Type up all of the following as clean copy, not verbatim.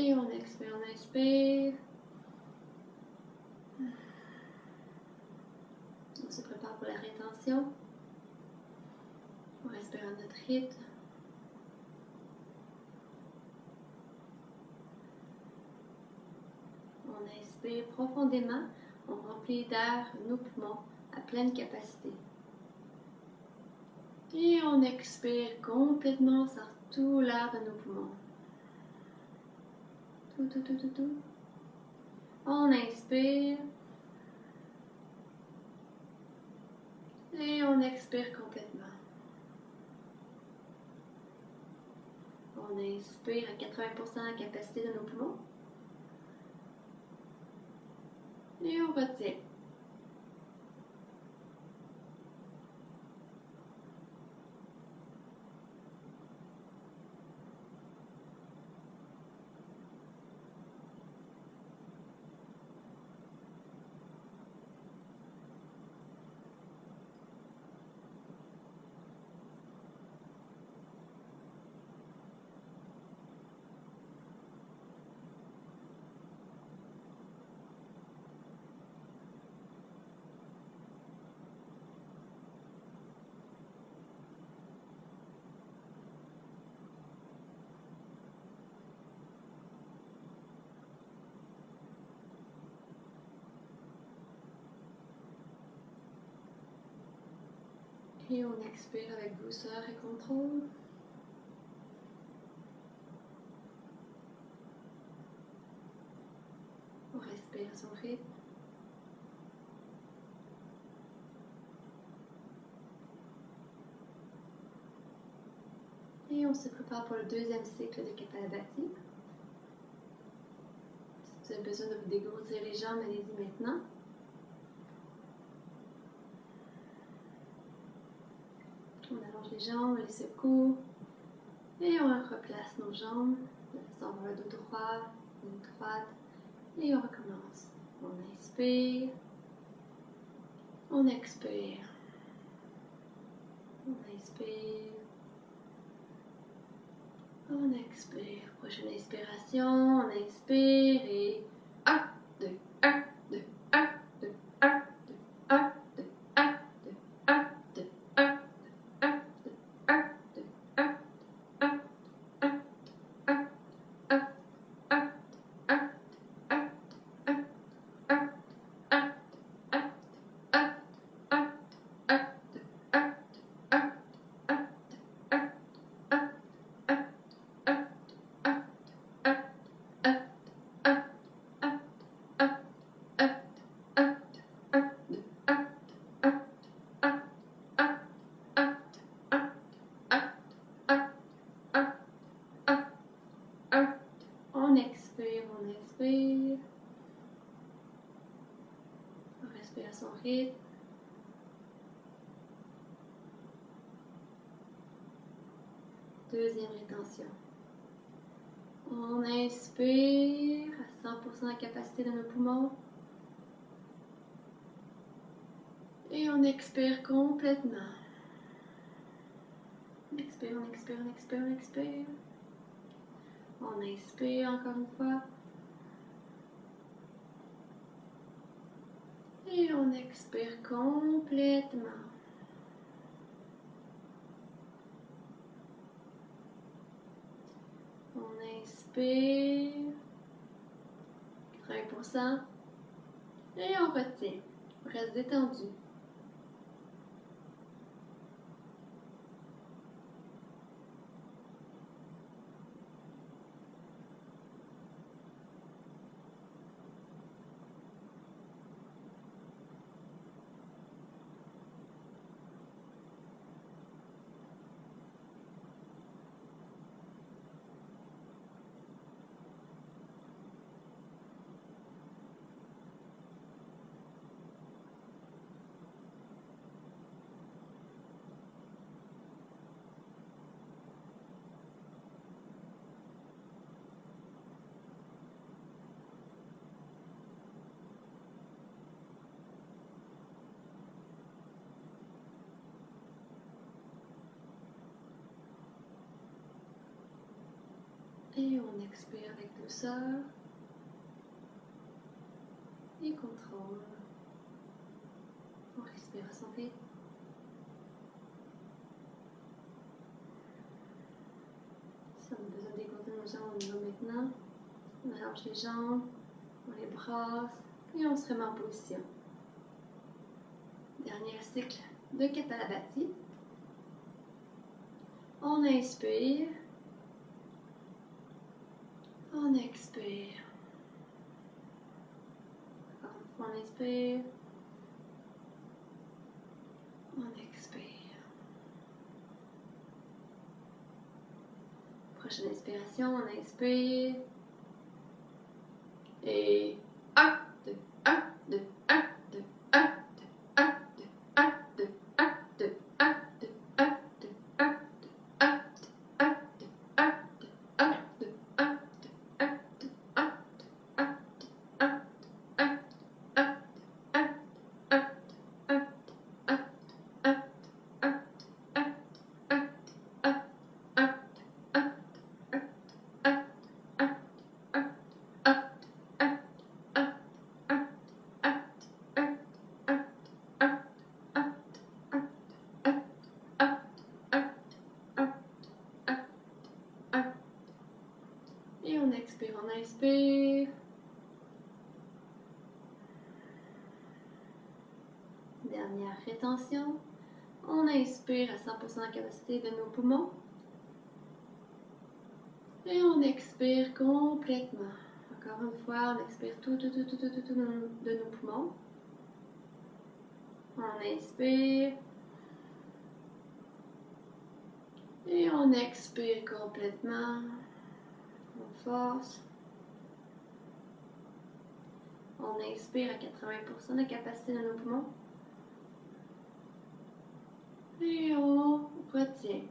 Et on expire, on inspire. On se prépare pour la rétention. On respire à notre rythme. inspire profondément, on remplit d'air nos poumons à pleine capacité. Et on expire complètement, on sort tout l'air de nos poumons. Tout. On inspire. Et on expire complètement. On inspire à 80% la capacité de nos poumons. Et on retient. Et on expire avec douceur et contrôle. On respire son rythme. Et on se prépare pour le deuxième cycle de Kapalabhati. Si vous avez besoin de vous dégrossir les jambes, allez-y maintenant. On allonge les jambes, on les secoue. Et on replace nos jambes de façon à avoir le dos droit, ligne droite. Et on recommence. On inspire. On expire. On inspire. On expire. Prochaine inspiration. On inspire et 1, 2, 1, 2, 1, 2, 1, 2, 1, 2, 1, 2, 1, 2, 1, 1, 2, 1, 2, 1, 1, 1, 1, 1, 1, 1, On expire, on inspire. On respire à son rythme. Deuxième rétention. On inspire à 100% la capacité de nos poumons. Et on expire complètement. On expire, on expire, on expire, on expire. On inspire encore une fois. Et on expire complètement. On inspire 80% et on retient. On reste détendu. Et on expire avec douceur et contrôle. On respire à son rythme. Si on a besoin d'écouter nos jambes, on y va maintenant. On allonge les jambes. On les brasse et on se remet en position. Dernier cycle de Kapalabhati. On inspire. On expire. Encore une fois, on inspire. On expire. Prochaine inspiration, on inspire. Et 1, 2, 1, 2, 1, 2, 1, 2, 1, 2, 1, 2, 1, 2, 1, 2, 1, 2, 1, 2, 1, 2, 1, 2, 1, 2, 1, 2, 1, 2, 1, 2, 1, 2, 1, 2, 1, et on expire, on inspire. Dernière rétention. On inspire à 100% la capacité de nos poumons. Et on expire complètement. Encore une fois, on expire tout de nos poumons. On inspire. Et on expire complètement. On force. On inspire à 80% de la capacité de nos poumons. Et on retient.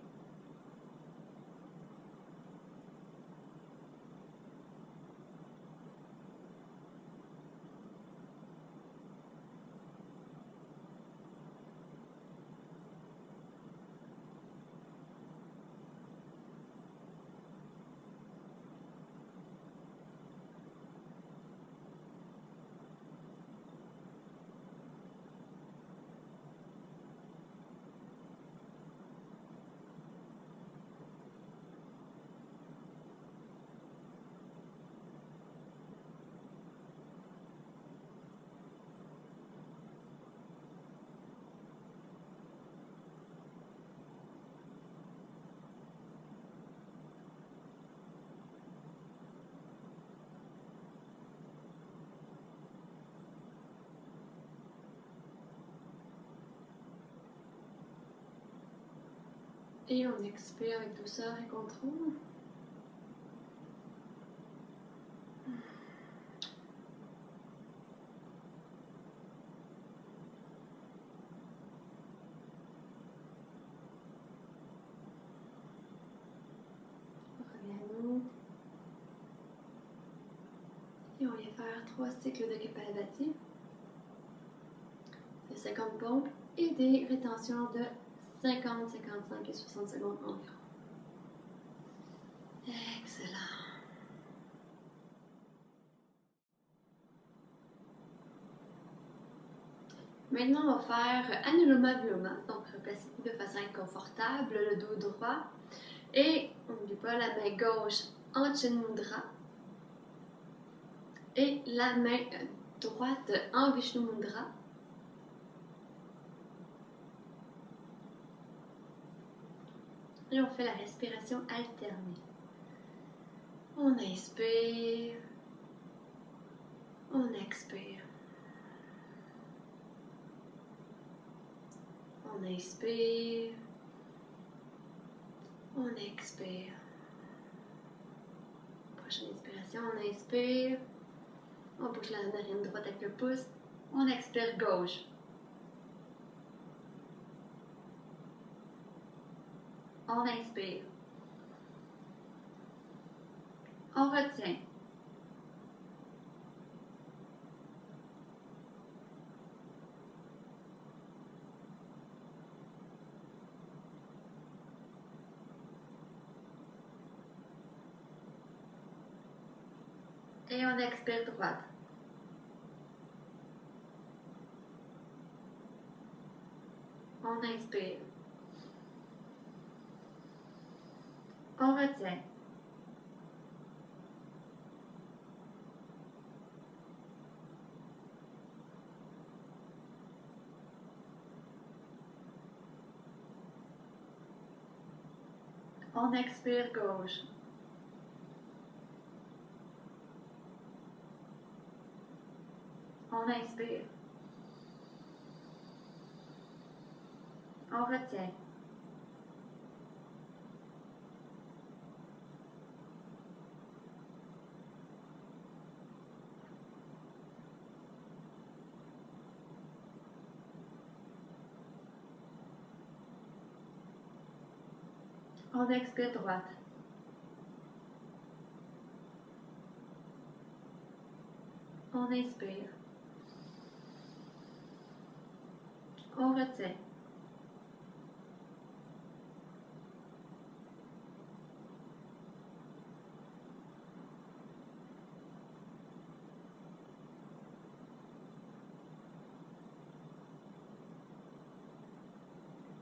Et on expire avec douceur et contrôle. Reviens à nous. Et on vient faire 3 cycles de Kapalabhati. De 50 pompes et des rétentions de 50, 55 et 60 secondes environ. Excellent. Maintenant, on va faire Anuloma Viloma. Donc, placez-vous de façon inconfortable, le dos droit. Et, on n'oublie pas, la main gauche en Chin Mudra. Et la main droite en Vishnu Mudra. Et on fait la respiration alternée. On inspire. On expire. On inspire. On expire. Prochaine inspiration, on inspire. On bouge la narine droite avec le pouce. On expire gauche. On inspire. On retient. Et on expire droite. On inspire. On retient. On expire gauche. On inspire. On retient. On expire droite. On inspire. On retient.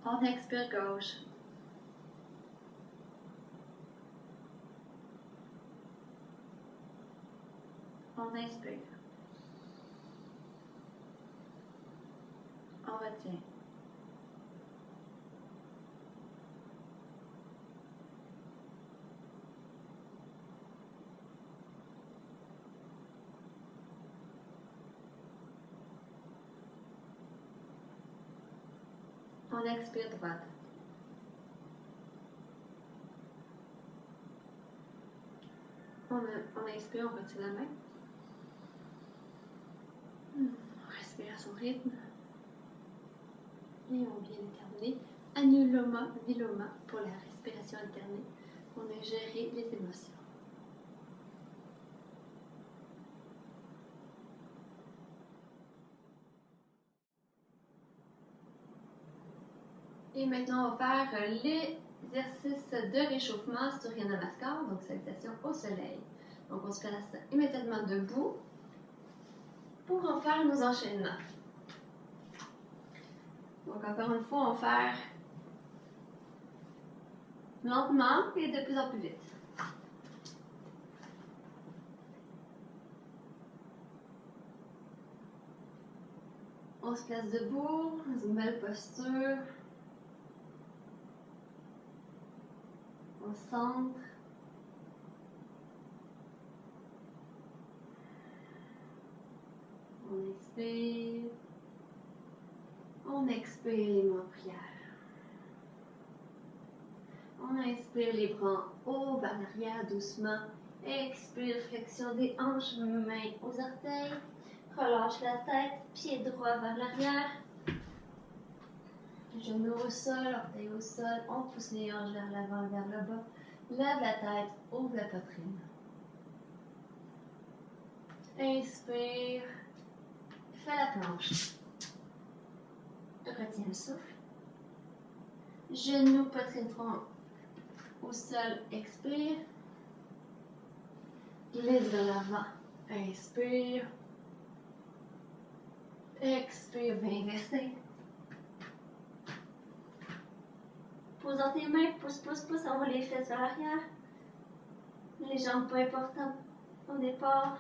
On expire gauche. On inspire. On retient. On expire droite. On inspire, on retire la main. On respire à son rythme. Et on vient de terminer. Anuloma, viloma pour la respiration alternée. On a géré les émotions. Et maintenant, on va faire l'exercice de réchauffement Surya Namaskar, donc salutation au soleil. Donc, on se place immédiatement debout pour en faire nos enchaînements. Donc, encore une fois, on va faire lentement et de plus en plus vite. On se place debout, dans une belle posture. On centre. On inspire. On expire les mains en prière. On inspire les bras en haut vers l'arrière doucement. Expire, flexion des hanches, mains aux orteils. Relâche la tête, pied droit vers l'arrière. Genoux au sol, orteils au sol. On pousse les hanches vers l'avant, vers le bas. Lève la tête, ouvre la poitrine. Inspire. Fais la planche. Retiens le souffle. Genoux, poitrine, front au sol. Expire. Glisse vers l'avant. Inspire. Expire, viens inverser. Pose dans tes mains, pousse, pousse, pousse, envoie les fesses vers l'arrière. Les jambes pas importantes au départ.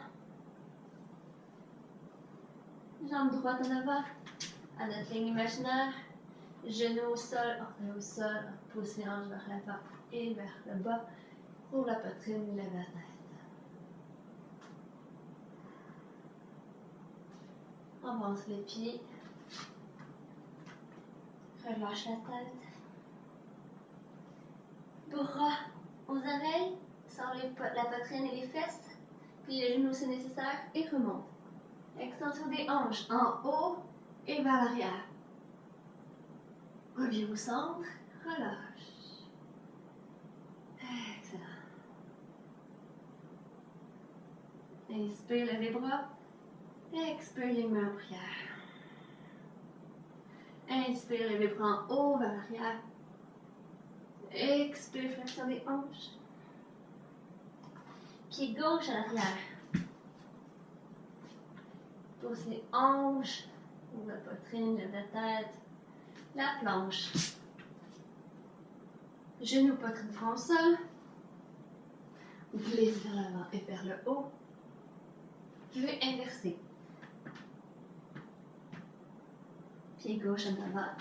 Jambe droite en avant, à notre ligne imaginaire. Genoux au sol, orteils au sol, pousse les hanches vers l'avant et vers le bas. Ouvre la poitrine, lève la tête. Avance les pieds. Relâche la tête. Bras aux oreilles, sors la poitrine et les fesses, puis les genoux si nécessaire et remonte. Extension des hanches en haut et vers l'arrière. Reviens au centre, relâche. Excellent. Inspire, lève les bras. Expire, les mains en prière. Inspire, lève les bras en haut vers l'arrière. Expire, flexion des hanches. Pied gauche à l'arrière. Pousse les hanches. Ouvre la poitrine, lève la tête. La planche. Genoux, poitrine, front au sol. Glisse vers l'avant et vers le haut. Vue inversée. Pied gauche en avant.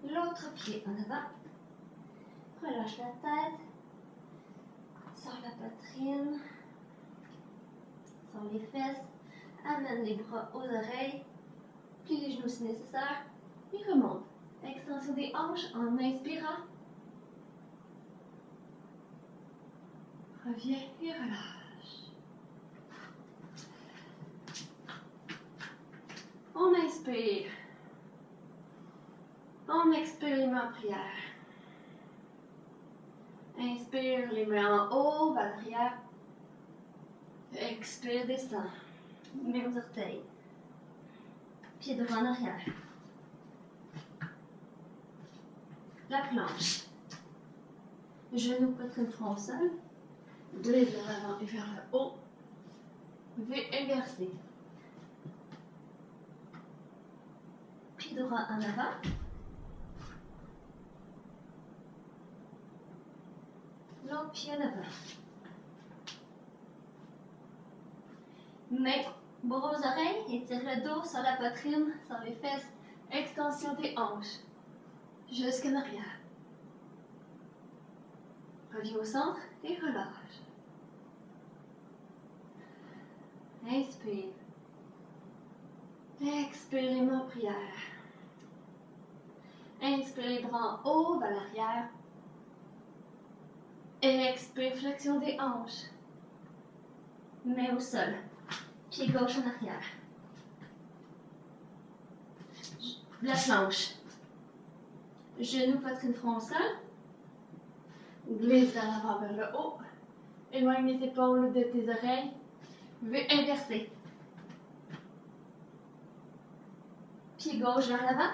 L'autre pied en avant. Relâche la tête. Sors la poitrine. Sors les fesses. Amène les bras aux oreilles. Plie les genoux si nécessaire. Et remonte. Extension des hanches en inspirant. Reviens et relâche. On inspire. On expire les mains en prière. Inspire les mains en haut, vers l'arrière. Expire, descend. Mets aux orteils. Pied droit en arrière. La planche. Genou, poitrine, front au sol. Glisse vers l'avant et vers le haut. V inversé. Pied droit en avant. L'autre pied en avant. Main, bras aux oreilles, étire le dos sur la poitrine, sur les fesses. Extension des hanches. Jusqu'en arrière. Reviens au centre et relâche. Inspire. Expire les mains en prière. Inspire les bras en haut, vers l'arrière. Expire, flexion des hanches. Main au sol. Pied gauche en arrière. La planche. Genou, poitrine, front au sol. Glisse vers l'avant, vers le haut. Éloigne les épaules de tes oreilles. V inversé. Pied gauche vers l'avant.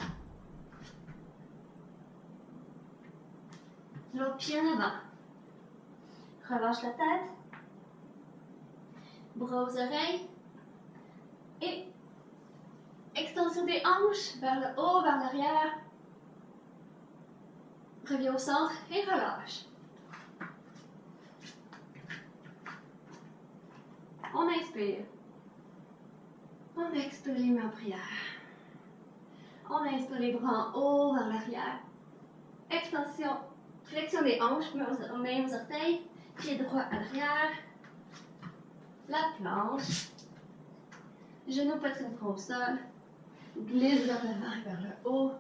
L'autre pied en avant. Relâche la tête. Bras aux oreilles. Et extension des hanches vers le haut, vers l'arrière. Reviens au centre et relâche. On inspire. On expire les mains en prière. On inspire les bras en haut, vers l'arrière. Extension, flexion des hanches, mains aux orteils. Pied droit à l'arrière. La planche. Genou, poitrine, front au sol. Glisse vers l'avant et vers le haut.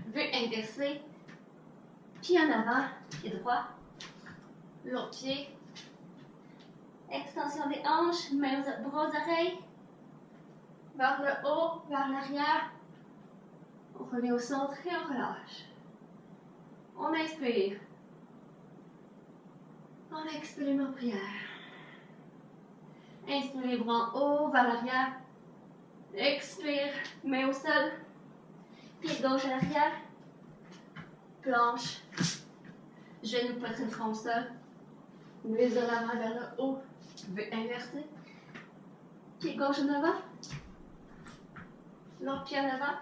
V inversé. Pied en avant, pied droit. L'autre pied. Extension des hanches, bras aux oreilles. Vers le haut, vers l'arrière. On revient au centre et on relâche. On inspire. On expire les mains en prière. Inspire les bras en haut, vers l'arrière. Expire, main au sol. Pied gauche à l'arrière. Planche. Genou, poitrine, front au sol. Glisse de l'avant vers le haut. V inversé. Pied gauche en avant. L'autre pied en avant.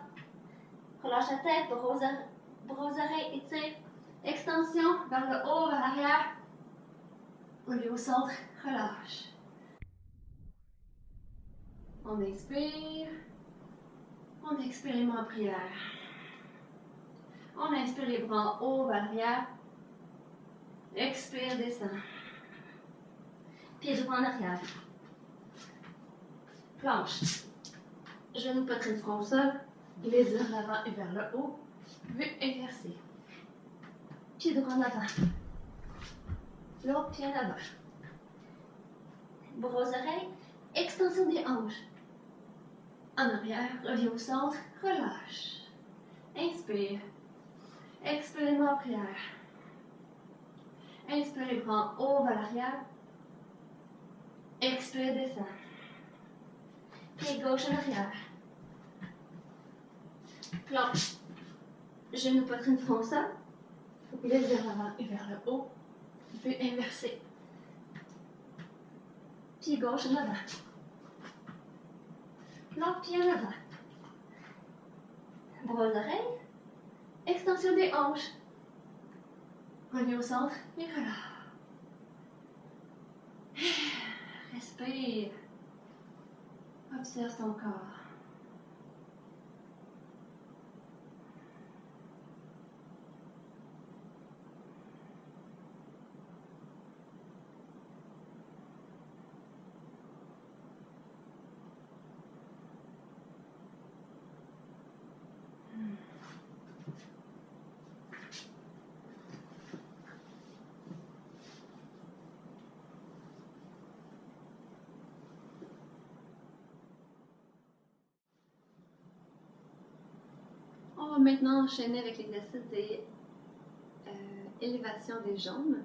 Relâche la tête, bras aux oreilles, étire. Extension vers le haut, vers l'arrière. Reviens au centre, relâche. On inspire. On expire les mains en prière. On inspire les bras en haut, vers l'arrière. Expire, descend. Pied droit en arrière. Planche. Genou, poitrine, front au sol. Glisse vers l'avant et vers le haut. V inversé. Pied droit en avant. L'autre pied en avant. Bras aux oreilles. Extension des hanches. En arrière, reviens au centre, relâche. Inspire. Expire les mains en prière. Inspire les bras en haut vers l'arrière. Expire, descend. Pied gauche en arrière. Planche. Genou, poitrine, front au sol. Glisse vers l'avant et vers le haut. V inversé. Pied gauche en avant. L'autre pied en avant. Bras aux oreilles. Extension des hanches. Reviens au centre et relâche. Respire. Observe ton corps. maintenant enchaîner avec l'exercice des élévations des jambes.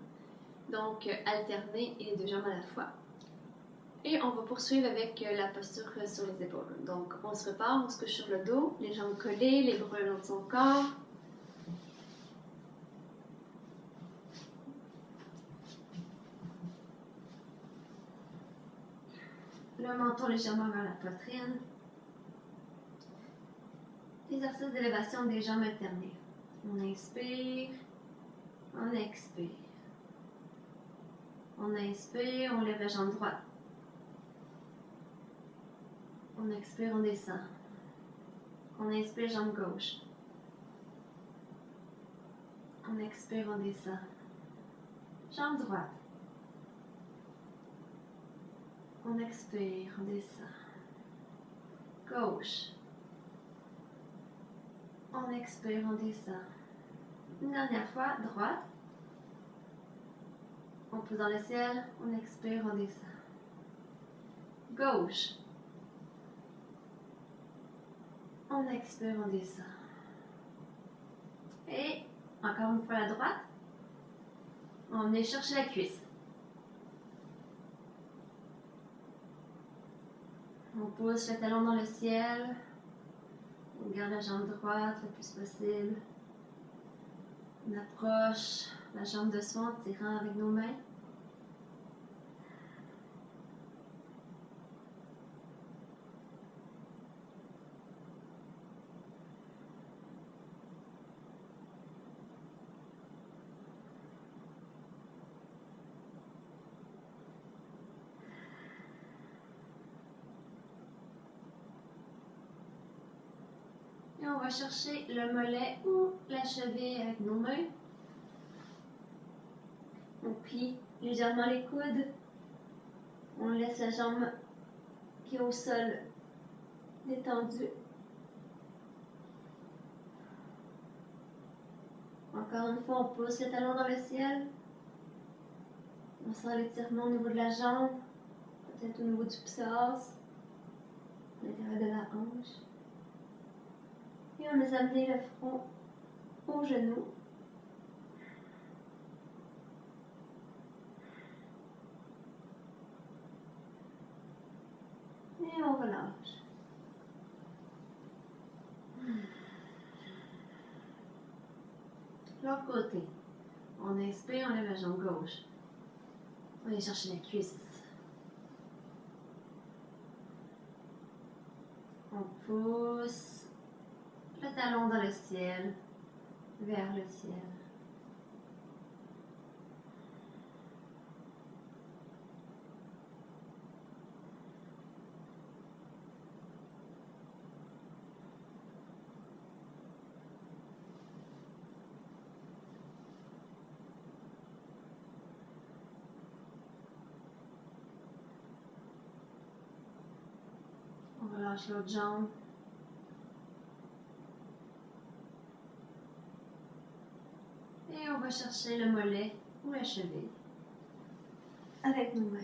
Donc, alterner et 2 jambes à la fois. Et on va poursuivre avec la posture sur les épaules. Donc, on se repart, on se couche sur le dos, les jambes collées, les bras le long de son corps. Le menton légèrement vers la poitrine. Exercice d'élévation des jambes alternées. On inspire, on expire. On inspire, on lève la jambe droite. On expire, on descend. On inspire, jambe gauche. On expire, on descend. Jambe droite. On expire, on descend. Gauche. On expire, on descend. Une dernière fois, droite. On pousse dans le ciel, on expire, on descend. Gauche. On expire, on descend. Et encore une fois la droite. On vient chercher la cuisse. On pousse le talon dans le ciel. On garde la jambe droite le plus possible. On approche la jambe de soi en tirant avec nos mains. Et on va chercher le mollet ou la cheville avec nos mains. On plie légèrement les coudes. On laisse la jambe qui est au sol détendue. Encore une fois, on pousse le talon dans le ciel. On sent l'étirement au niveau de la jambe, peut-être au niveau du psoas, à l'intérieur de la hanche. Et on laisse amener le front au genou. Et on relâche. L'autre côté. On inspire, on lève la jambe gauche. On vient chercher la cuisse. On pousse le talon dans le ciel, vers le ciel. On relâche l'autre jambe. Et on va chercher le mollet ou la cheville avec nos mains.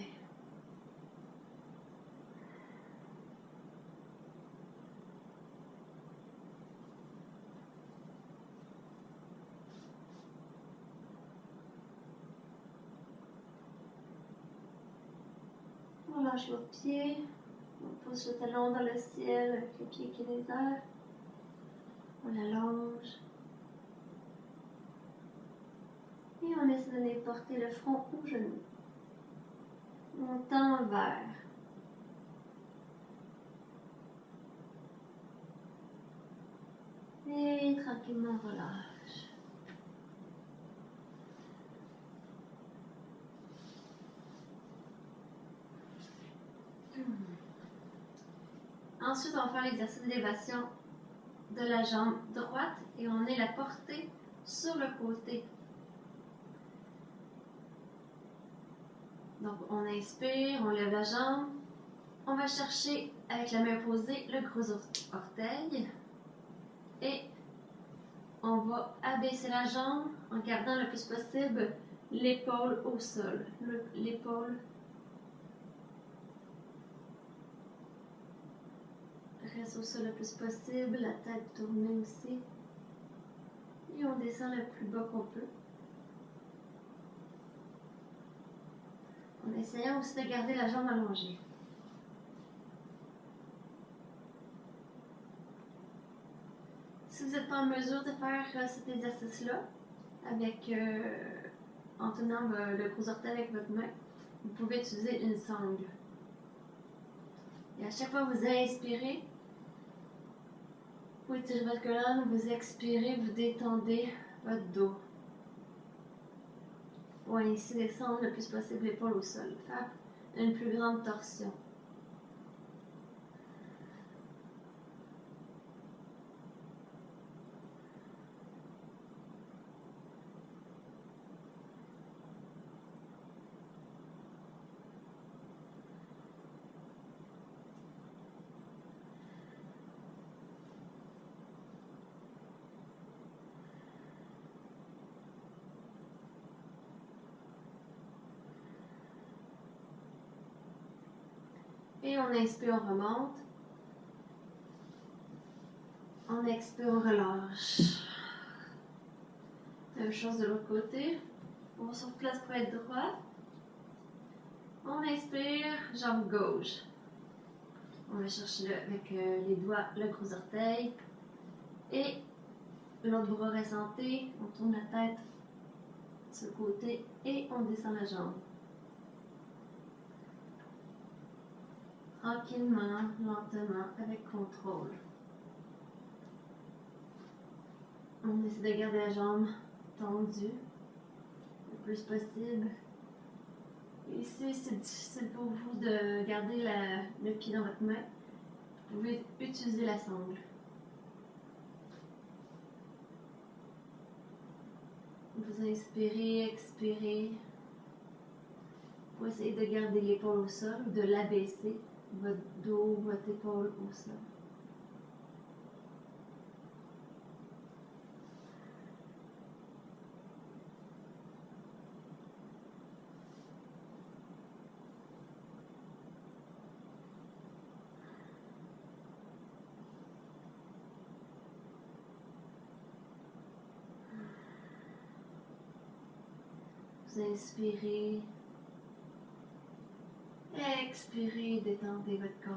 On lâche l'autre pied. On pousse le talon dans le ciel avec le pied qui est les airs. On allonge. Et on laisse venir porter le front au genou. On tend vers. Et tranquillement on relâche. Ensuite, on va faire l'exercice d'élévation de la jambe droite et on est la portée sur le côté. Donc, on inspire, on lève la jambe. On va chercher, avec la main opposée, le gros orteil. Et on va abaisser la jambe en gardant le plus possible l'épaule au sol. L'épaule reste au sol le plus possible, la tête tournée aussi. descend le plus bas qu'on peut. En essayant aussi de garder la jambe allongée. Si vous n'êtes pas en mesure de faire cet exercice-là, en tenant le gros orteil avec votre main, vous pouvez utiliser une sangle. Et à chaque fois que vous inspirez, vous étirez votre colonne, vous expirez, vous détendez votre dos. Pour ainsi descendre le plus possible l'épaule au sol. Faire une plus grande torsion. Et on inspire, on remonte. On expire, on relâche. Même chose de l'autre côté. On se replace pour être droit. On inspire, jambe gauche. On va chercher avec les doigts le gros orteil. Et l'autre bras ressenté. On tourne la tête sur le côté et on descend la jambe. Tranquillement, lentement, avec contrôle. On essaie de garder la jambe tendue le plus possible. Et si c'est difficile pour vous de garder le pied dans votre main, vous pouvez utiliser la sangle. Vous inspirez, expirez. Pour essayer de garder l'épaule au sol ou de l'abaisser, votre dos, votre épaule au sol. Vous inspirez, expirez, détendez votre corps.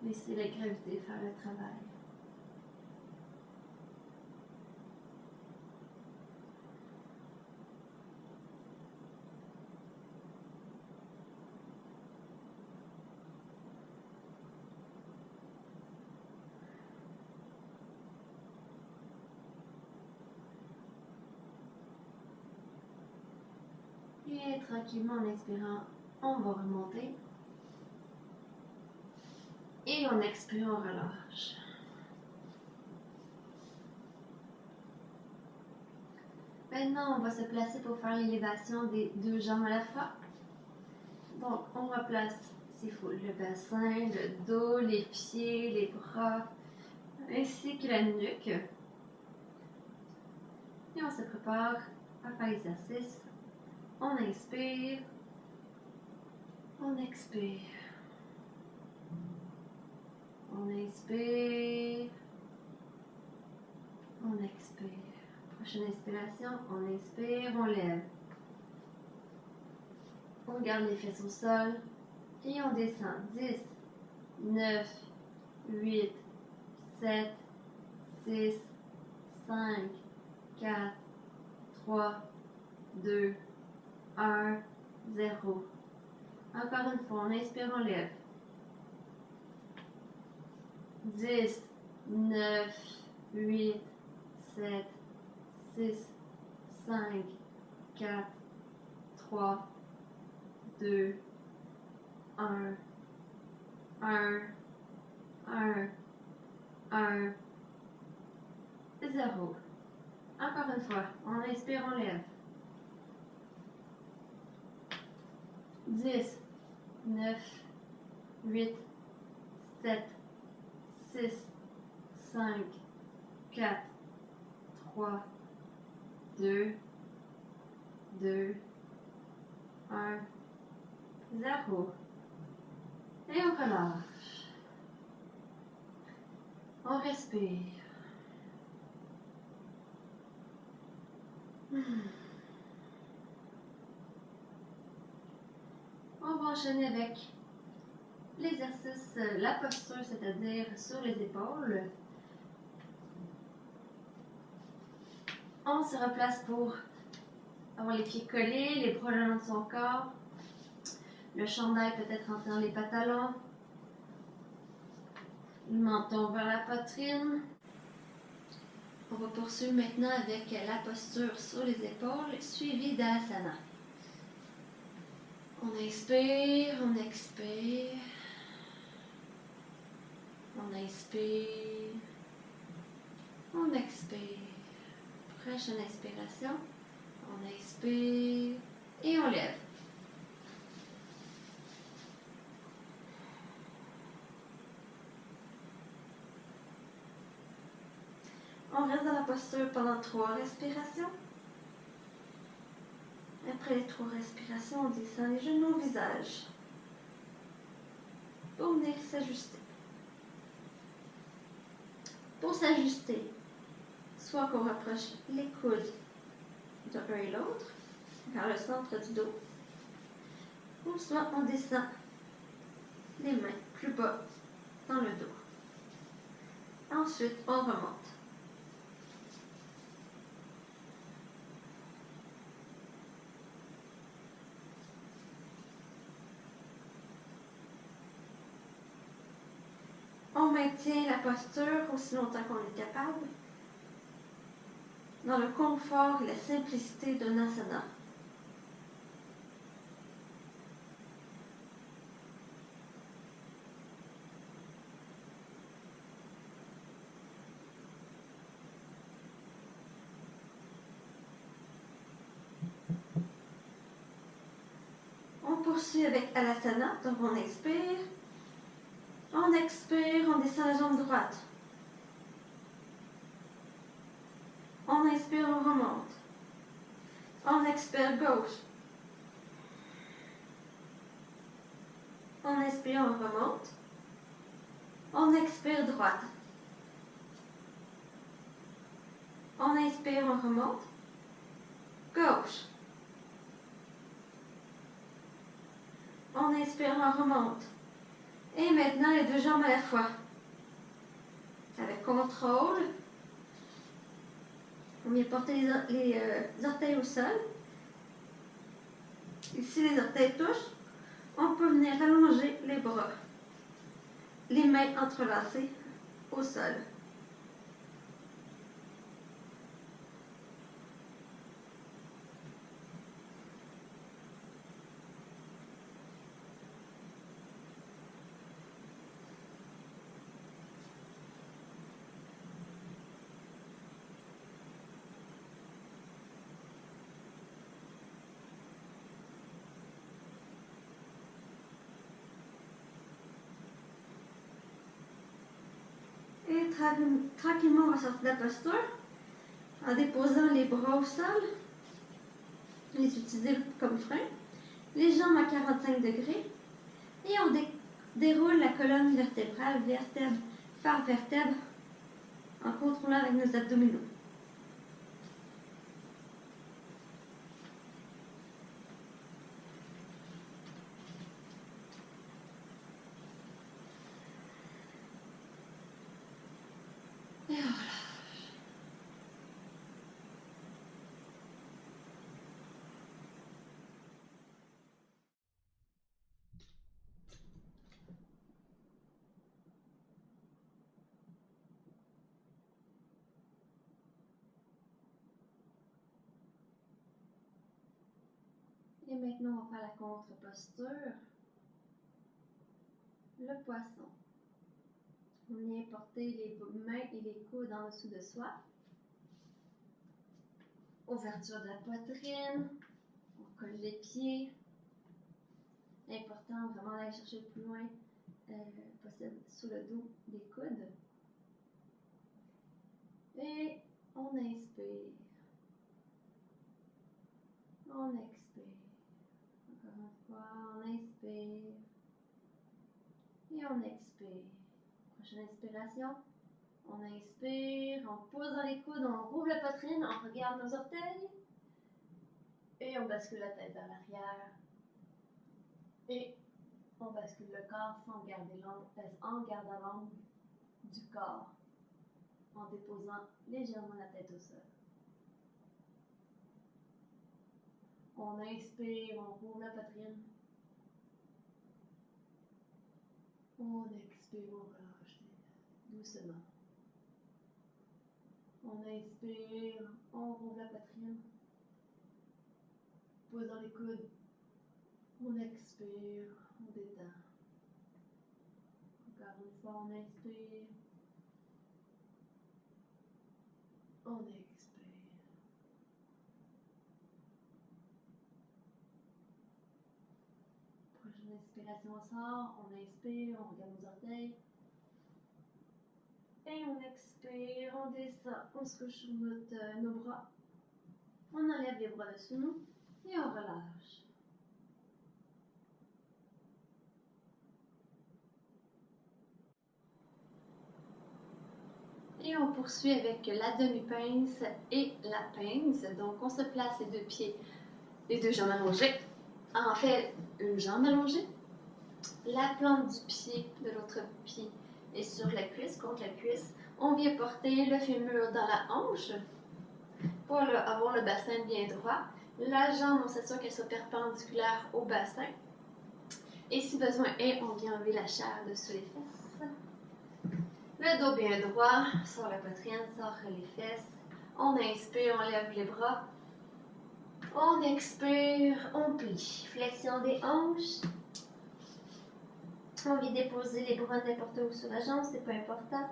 Laissez la gravité faire le travail. Et tranquillement, en expirant, on va remonter. Et en expirant, on relâche. Maintenant, on va se placer pour faire l'élévation des deux jambes à la fois. Donc, on replace, s'il faut, le bassin, le dos, les pieds, les bras, ainsi que la nuque. Et on se prépare à faire l'exercice. On inspire, on expire. On inspire, on expire. Prochaine inspiration, on inspire, on lève. On garde les fesses au sol et on descend. 10, 9, 8, 7, 6, 5, 4, 3, 2, 1, 0. Encore une fois, on inspire, on lève. 10, 9, 8, 7, 6, 5, 4, 3, 2, 1, 1, 1, 1, 0. Encore une fois, on inspire, on lève. 10, 9, 8, 7, 6, 5, 4, 3, 2, 2, 1, 0. Et on relâche. On respire. On va enchaîner avec l'exercice, la posture, c'est-à-dire sur les épaules. On se replace pour avoir les pieds collés, les bras le long de son corps. Le chandail peut-être rentré dans les pantalons. Le menton vers la poitrine. On va poursuivre maintenant avec la posture sur les épaules, suivie d'asana. On inspire, on expire. On inspire, on expire. Prochaine inspiration, on inspire et on lève. On reste dans la posture pendant 3 respirations. Après les 3 respirations, on descend les genoux au visage pour venir s'ajuster. Pour s'ajuster, soit qu'on rapproche les coudes de l'un et l'autre vers le centre du dos, ou soit on descend les mains plus bas dans le dos. Ensuite, on remonte. On maintient la posture aussi longtemps qu'on est capable, dans le confort et la simplicité d'un asana. On poursuit avec Alasana, donc on inspire, on expire, on descend la jambe droite. On inspire, on remonte. On expire gauche. On inspire, on remonte. On expire droite. On inspire, on remonte. Gauche. On inspire, on remonte. Et maintenant, les 2 jambes à la fois. Avec contrôle. On vient porter les orteils au sol. Et si les orteils touchent, on peut venir allonger les bras. Les mains entrelacées au sol. Et tranquillement, on va sortir de la posture en déposant les bras au sol, les utiliser comme frein, les jambes à 45 degrés, et on déroule la colonne vertébrale, vertèbre par vertèbre, en contrôlant avec nos abdominaux. Et voilà. Et maintenant, on va faire la contre-posture. Le poisson. On vient porter les mains et les coudes en dessous de soi. Ouverture de la poitrine. On colle les pieds. Important vraiment d'aller chercher le plus loin possible sous le dos des coudes. Et on inspire. On expire. Encore une fois, on inspire. Et on expire. Prochaine inspiration. On inspire, on pose dans les coudes, on rouvre la poitrine, on regarde nos orteils. Et on bascule la tête vers l'arrière. Et on bascule le corps sans garder l'angle, en gardant l'angle du corps, en déposant légèrement la tête au sol. On inspire, on rouvre la poitrine. On expire, on relâche doucement. On inspire, on rouvre la poitrine. Pose dans les coudes. On expire, on détend. Encore une fois, on inspire. On expire. Prochaine inspiration, on sort. On inspire, on regarde nos orteils. Et on expire, on descend, on se couche sur nos bras. On enlève les bras dessous nous et on relâche. Et on poursuit avec la demi-pince et la pince. Donc on se place les deux pieds, les deux jambes allongées. En fait, une jambe allongée. La plante du pied de l'autre pied est sur la cuisse, contre la cuisse. On vient porter le fémur dans la hanche pour avoir le bassin bien droit. La jambe, on s'assure qu'elle soit perpendiculaire au bassin. Et si besoin est, on vient enlever la chair dessus les fesses. Le dos bien droit, sur la poitrine, sur les fesses. On inspire, on lève les bras. On expire, on plie. Flexion des hanches. On vient déposer les bras n'importe où sur la jambe, c'est pas important.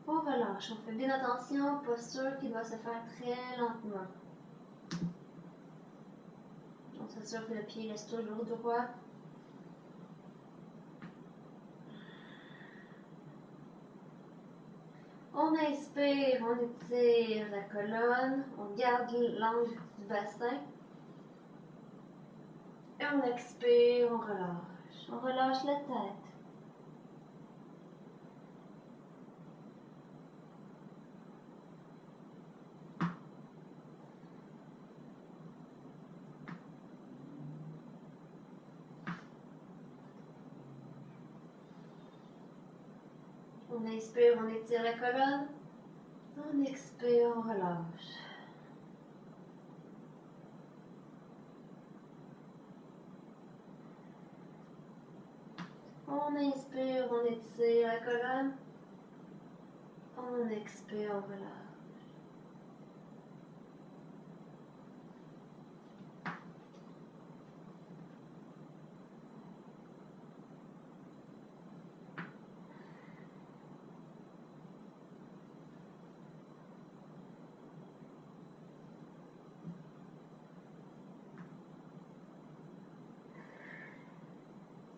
On relâche, on fait bien attention, posture qui doit se faire très lentement. On s'assure que le pied reste toujours droit. On inspire, on étire la colonne, on garde l'angle du bassin. Et on expire, on relâche. On relâche la tête. On inspire, on étire la colonne. On expire, on relâche. On inspire, on étire la colonne. On expire, on relâche.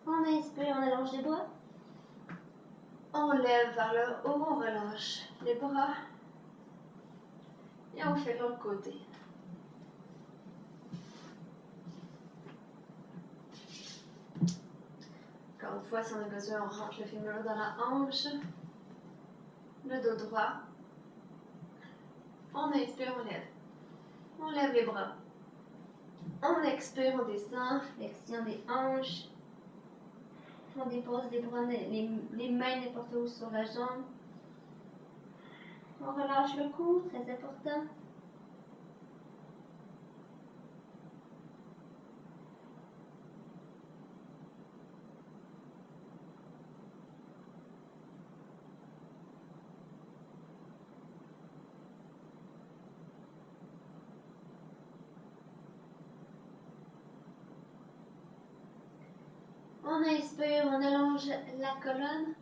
On inspire, on allonge les bras. On lève vers le haut, on relâche les bras. Et on fait de l'autre côté. Encore une fois, si on a besoin, on rentre le fémur dans la hanche. Le dos droit. On inspire, on lève. On lève les bras. On expire, on descend. Flexion des hanches. On dépose les bras, les mains n'importe où sur la jambe. On relâche le cou, très important. On inspire, on allonge la colonne.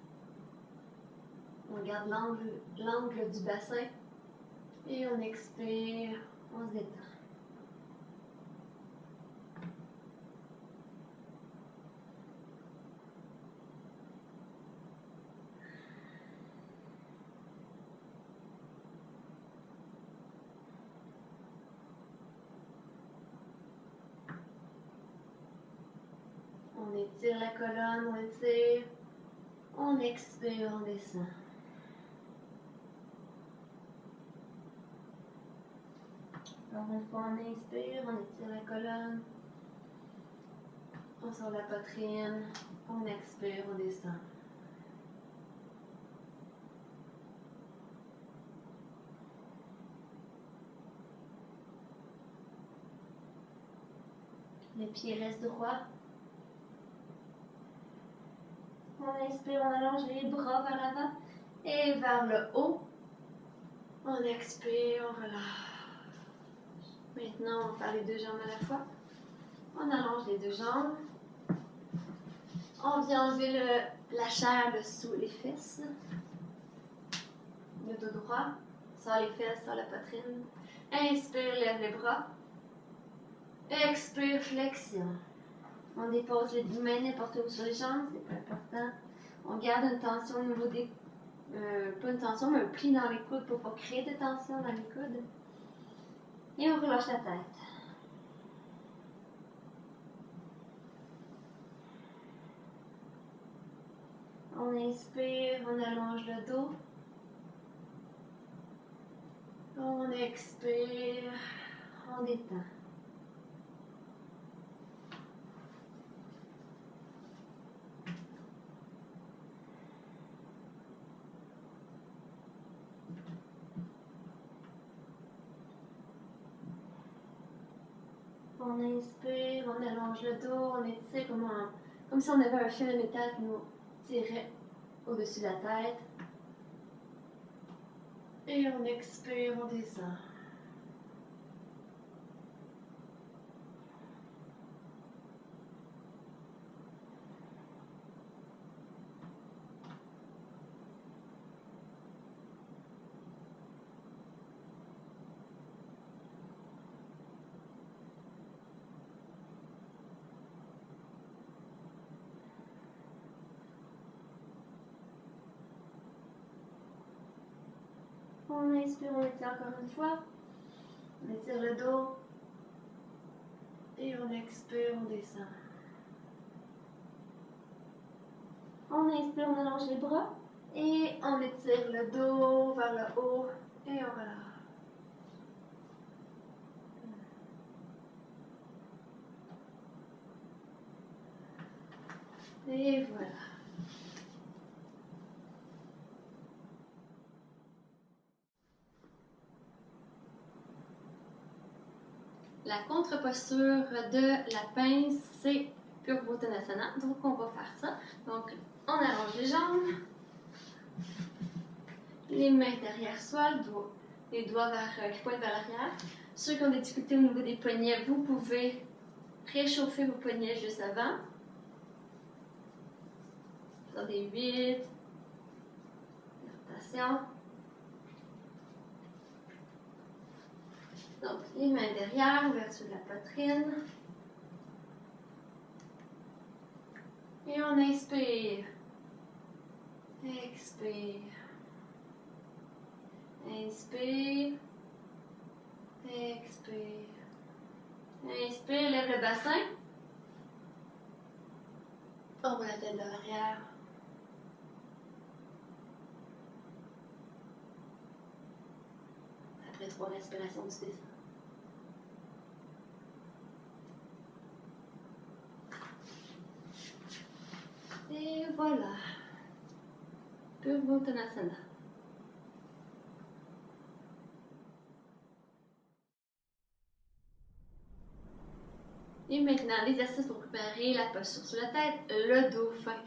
On garde l'angle du bassin. Et on expire, on se détend. On étire étire la colonne, on étire. On expire, on descend. Alors une fois on inspire, on étire la colonne. On sort la poitrine. On expire, on descend. Les pieds restent droits. On inspire, on allonge les bras vers l'avant et vers le haut. On expire, on relâche. Maintenant, on va faire les deux jambes à la fois. On allonge les deux jambes. On vient enlever la chair dessous les fesses. Le dos droit. Sors les fesses, sors la poitrine. Inspire, lève les bras. Expire, flexion. On dépose les mains n'importe où sur les jambes, c'est pas important. On garde une tension au niveau des... pas une tension, mais un pli dans les coudes pour ne pas créer de tension dans les coudes. Et on relâche la tête. On inspire, on allonge le dos. On expire, on détend. On inspire, on allonge le dos, on étire comme si on avait un fil de métal qui nous tirait au-dessus de la tête. Et on expire, on descend. On inspire, on étire encore une fois. On étire le dos. Et on expire, on descend. On inspire, on allonge les bras. Et on étire le dos vers le haut. Et on relâche. Et voilà. La contre-posture de la pince, c'est Purvottanasana. Donc, on va faire ça. Donc, on allonge les jambes. Les mains derrière soi, les doigts qui pointent vers l'arrière. Ceux qui ont des difficultés au niveau des poignets, vous pouvez réchauffer vos poignets juste avant. Faire des 8. Rotation. Donc, les mains derrière, ouverture de la poitrine. Et on inspire. Expire. Inspire. Expire. Inspire, lève le bassin. On va la tête vers l'arrière. Après 3 respirations, tu descends. Et voilà. Purvottanasana. Et maintenant, l'exercice pour préparer la posture sur la tête, le dauphin.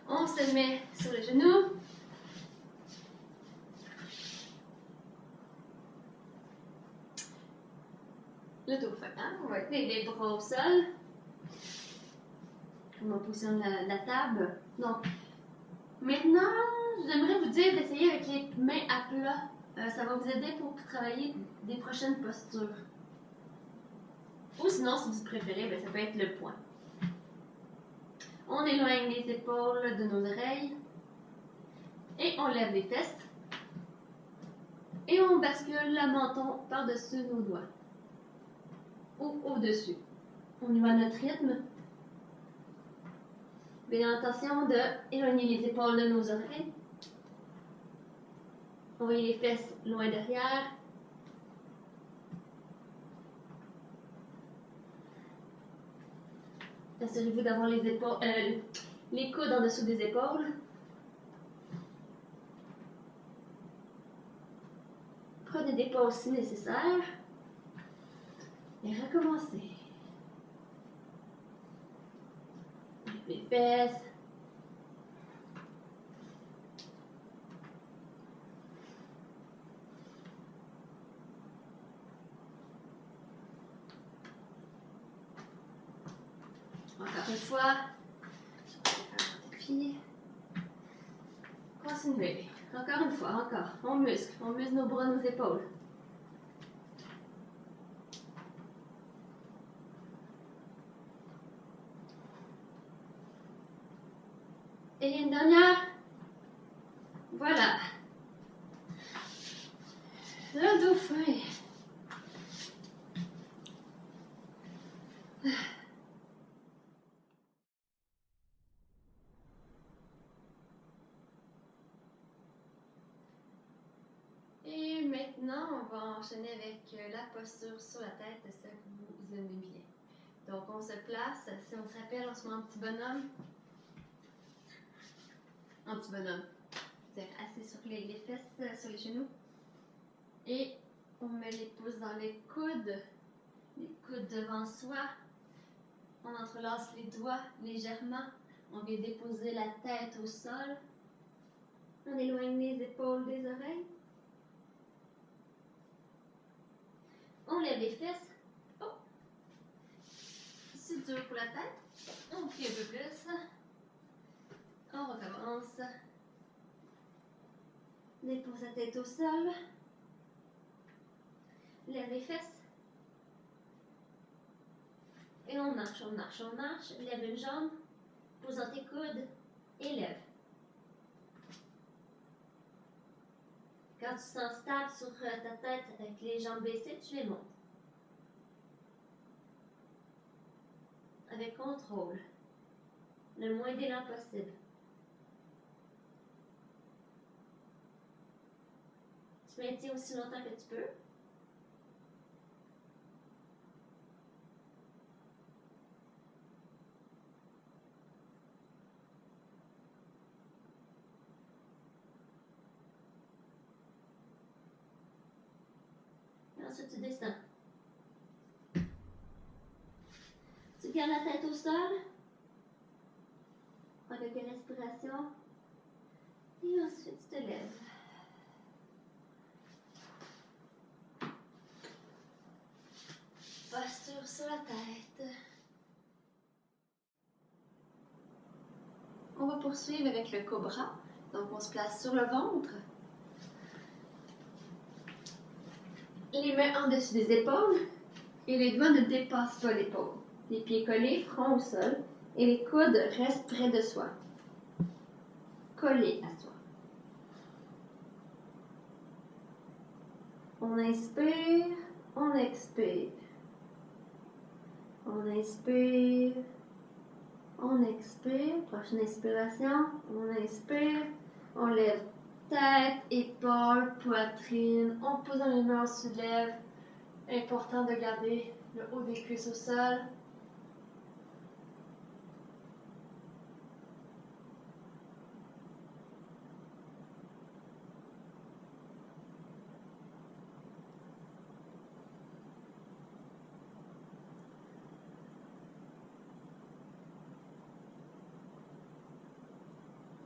On se met sur les genoux. Le dauphin, hein? On va mettre les bras au sol. On positionne la table. Donc, maintenant, j'aimerais vous dire d'essayer avec les mains à plat. Ça va vous aider pour travailler des prochaines postures. Ou sinon, si vous préférez, ben, ça peut être le poing. On éloigne les épaules de nos oreilles. Et on lève les fesses. Et on bascule le menton par-dessus nos doigts. Ou au-dessus. On y va à notre rythme. Bien attention de éloigner les épaules de nos oreilles. Envoyez les fesses loin derrière. Assurez-vous d'avoir les coudes en dessous des épaules. Prenez des pauses si nécessaire. Et recommencez. Les fesses. Encore une fois. Puis, continuez. Encore une fois, encore. On muscle nos bras, nos épaules. Et une dernière. Voilà. Le dauphin. Et maintenant, on va enchaîner avec la posture sur la tête, celle que vous aimez bien. Donc, on se place, si on se rappelle, on se met en petit bonhomme. En petit bonhomme. C'est-à-dire assis sur les fesses, sur les genoux. Et on met les pouces dans les coudes devant soi. On entrelace les doigts légèrement. On vient déposer la tête au sol. On éloigne les épaules des oreilles. On lève les fesses. Oh! C'est dur pour la tête. On plie un peu plus. On recommence. Dépose la tête au sol. Lève les fesses. Et on marche, on marche, on marche. Lève une jambe. Pose dans tes coudes. Et lève. Quand tu sens stable sur ta tête avec les jambes baissées, tu les montes. Avec contrôle. Le moins d'élan possible. Tu maintiens aussi longtemps que tu peux. Et ensuite, tu descends. Tu gardes la tête au sol. Prends quelques respirations. Et ensuite, tu te lèves. Posture sur la tête. On va poursuivre avec le cobra. Donc, on se place sur le ventre. Les mains en dessus des épaules. Et les doigts ne dépassent pas l'épaule. Les pieds collés, front au sol. Et les coudes restent près de soi. Collés à soi. On inspire, on expire. On inspire, on expire. Prochaine inspiration, on inspire, on lève tête, épaules, poitrine. On pose dans les mains, on se lève. Important de garder le haut des cuisses au sol.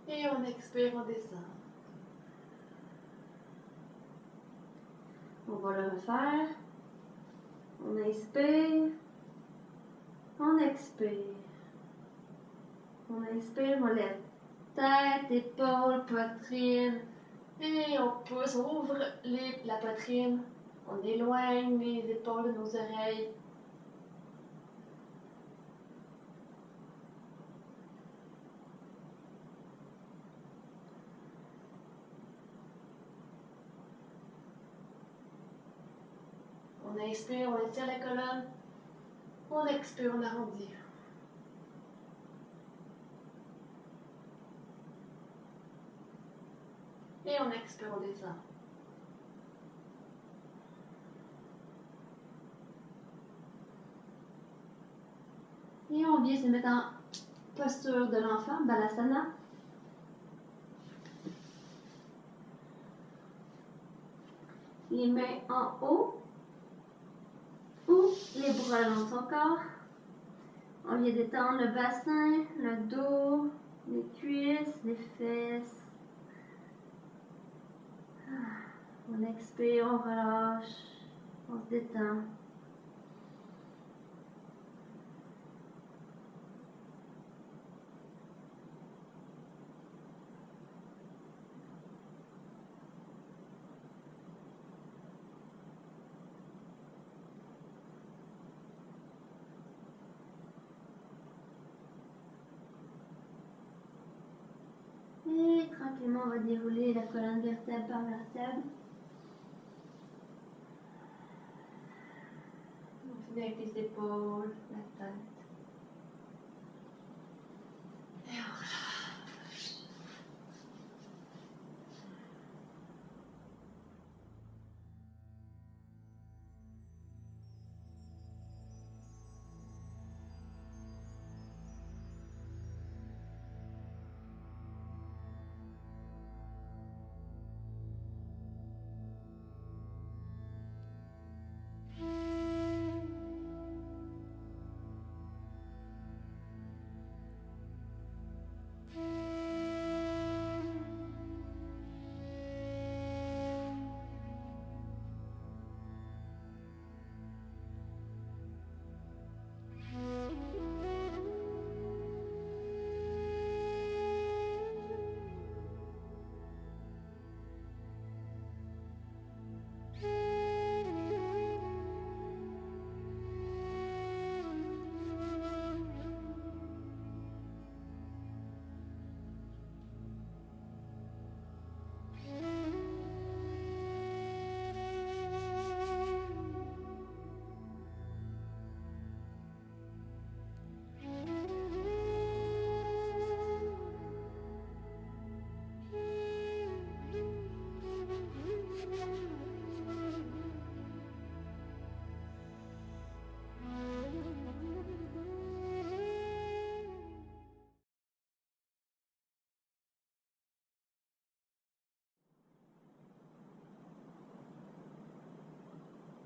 Et on expire, on descend. On va le refaire. On inspire. On expire. On inspire, on lève tête, épaules, poitrine. Et on pousse, on ouvre la poitrine. On éloigne les épaules de nos oreilles. On inspire, on étire la colonne. On expire, on arrondit. Et on expire, on descend. Et on vient se mettre en posture de l'enfant, Balasana. Les mains en haut ou les bras le long de son corps. On vient détendre le bassin, le dos, les cuisses, les fesses. On expire, on relâche, on se détend. Et tranquillement, on va dérouler la colonne vertèbre par vertèbre. On finit avec les épaules, la tête. Et on relâche.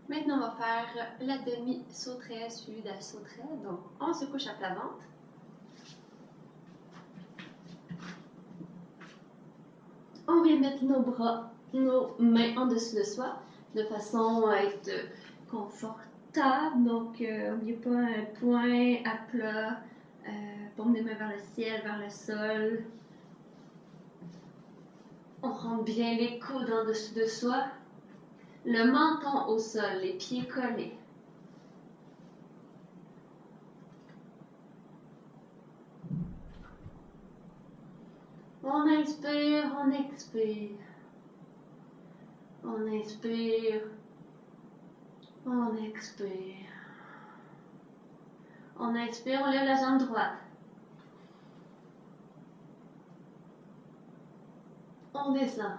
Maintenant, on va faire la demi-sauterelle suivie de la sauterelle. Donc, on se couche à plat ventre. On vient mettre nos bras, nos mains en dessous de soi, de façon à être confortable. Donc, n'oubliez pas un point à plat, paume des mains vers le ciel, vers le sol. On rentre bien les coudes en dessous de soi. Le menton au sol, les pieds collés. On inspire, on expire. On inspire, on expire. On inspire, on lève la jambe droite. On descend.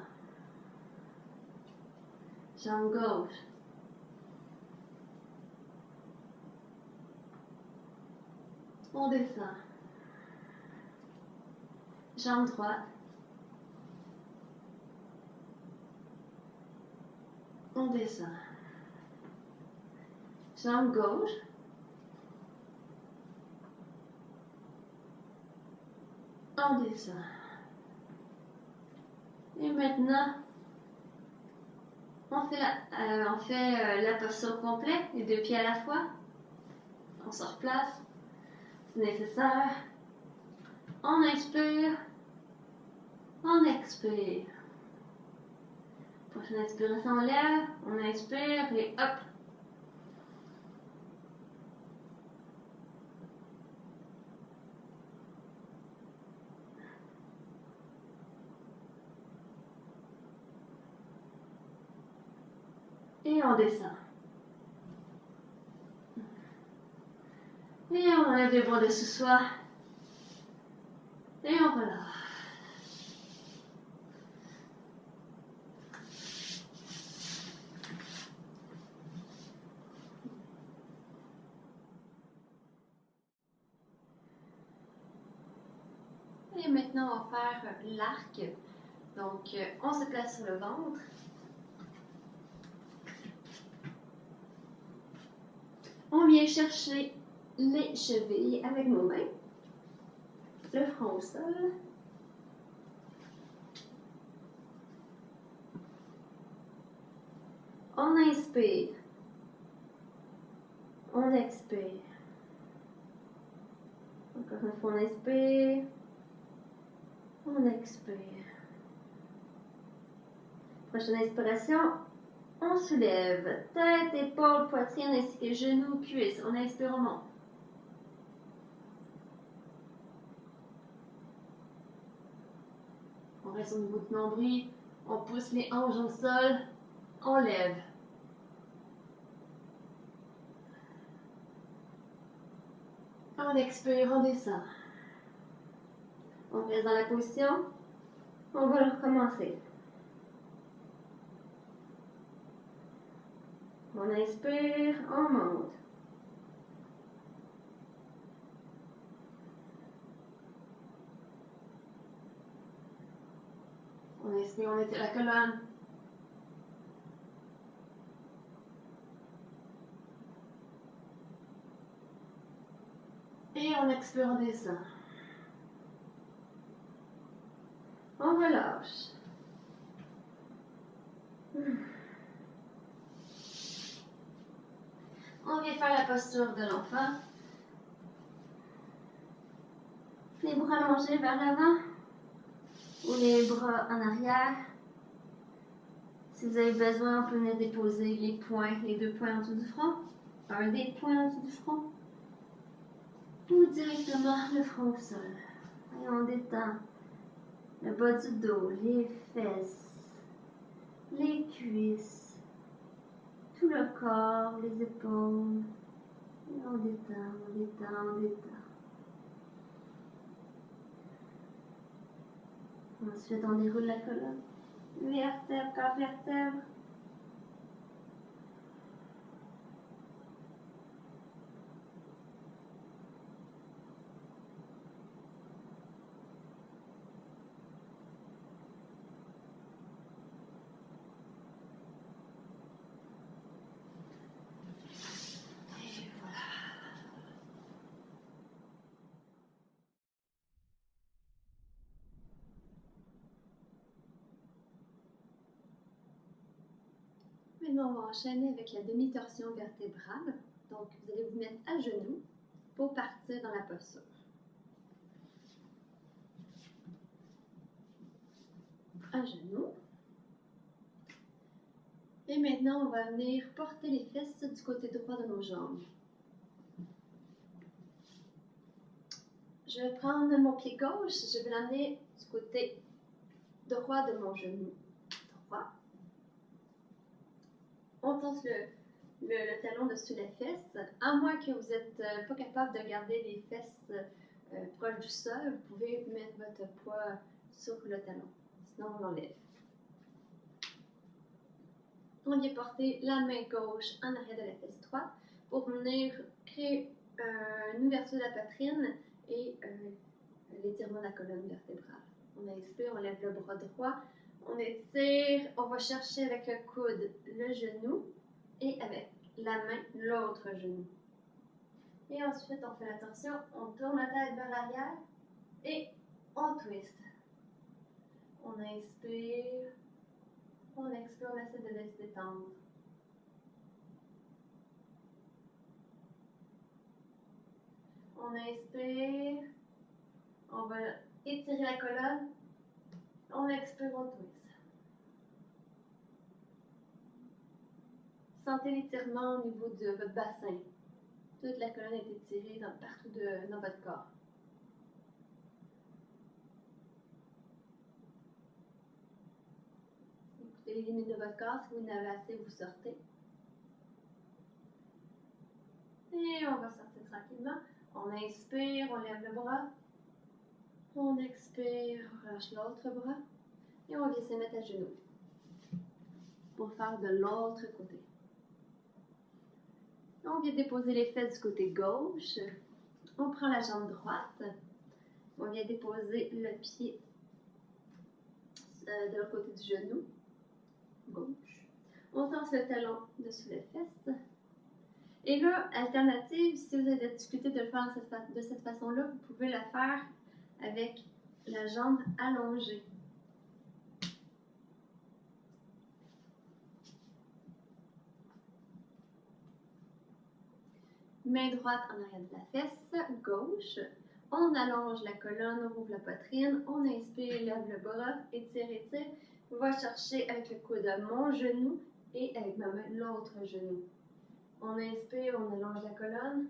Jambe gauche. On descend. Jambe droite. On descend. Jambe gauche. On descend. Et maintenant, on fait la posture complète, les deux pieds à la fois. On se replace, c'est nécessaire. On inspire, on expire. Prochaine inspiration, on lève, on inspire et hop. Et on descend. Et on enlève les bras de sous soi. Et on relâche. maintenant, on va faire l'arc. Donc, on se place sur le ventre. On vient chercher les chevilles avec nos mains. Le front au sol. On inspire. On expire. Encore une fois, on inspire. On expire. Prochaine inspiration, on soulève. Tête, épaules, poitrine ainsi que genoux, cuisses. On inspire, on monte. On reste au niveau du nombril. On pousse les hanches au sol. On lève. On expire, on descend. On reste dans la position. On va le recommencer. On inspire, on monte. On inspire, on étire la colonne. Et on expire, on descend. On relâche. On vient faire la posture de l'enfant. Les bras allongés vers l'avant ou les bras en arrière. Si vous avez besoin, on peut venir déposer les poings, les deux poings en dessous du front. Un des poings en dessous du front. Ou directement le front au sol. Et on détend le bas du dos, les fesses, les cuisses, tout le corps, les épaules. Et on détend, on détend, on détend. Ensuite, on déroule la colonne. Vertèbre, corps, vertèbre. Et voilà. Maintenant, on va enchaîner avec la demi-torsion vertébrale. Donc, vous allez vous mettre à genoux pour partir dans la posture. À genoux. Et maintenant, on va venir porter les fesses du côté droit de nos jambes. Je vais prendre mon pied gauche, je vais l'amener du côté droit de mon genou droit. On tente le talon dessus la fesse. À moins que vous n'êtes pas capable de garder les fesses proches du sol, vous pouvez mettre votre poids sur le talon. Sinon, on l'enlève. On vient porter la main gauche en arrière de la fesse droite pour venir créer une ouverture de la poitrine et l'étirement de la colonne vertébrale. On inspire, on lève le bras droit, on étire, on va chercher avec le coude le genou et avec la main l'autre genou. Et ensuite, on fait la torsion, on tourne la tête vers l'arrière et on twist. On inspire, on expire, on essaie de se détendre. On inspire, on va étirer la colonne, on expire, on twist. Sentez l'étirement au niveau de votre bassin. Toute la colonne est étirée partout dans votre corps. Écoutez les limites de votre corps. Si vous en avez assez, vous sortez. Et on va sortir tranquillement. On inspire, on lève le bras. On expire, on relâche l'autre bras. Et on vient se mettre à genoux pour faire de l'autre côté. On vient déposer les fesses du côté gauche. On prend la jambe droite. On vient déposer le pied de l'autre côté du genou gauche. On tasse le talon dessus les fesses. Et là, alternative, si vous avez de la difficulté de le faire de cette façon-là, vous pouvez la faire avec la jambe allongée. Main droite en arrière de la fesse gauche. On allonge la colonne, on ouvre la poitrine. On inspire, lève le bras, étire, étire. On va chercher avec le coude mon genou et avec ma main l'autre genou. On inspire, on allonge la colonne.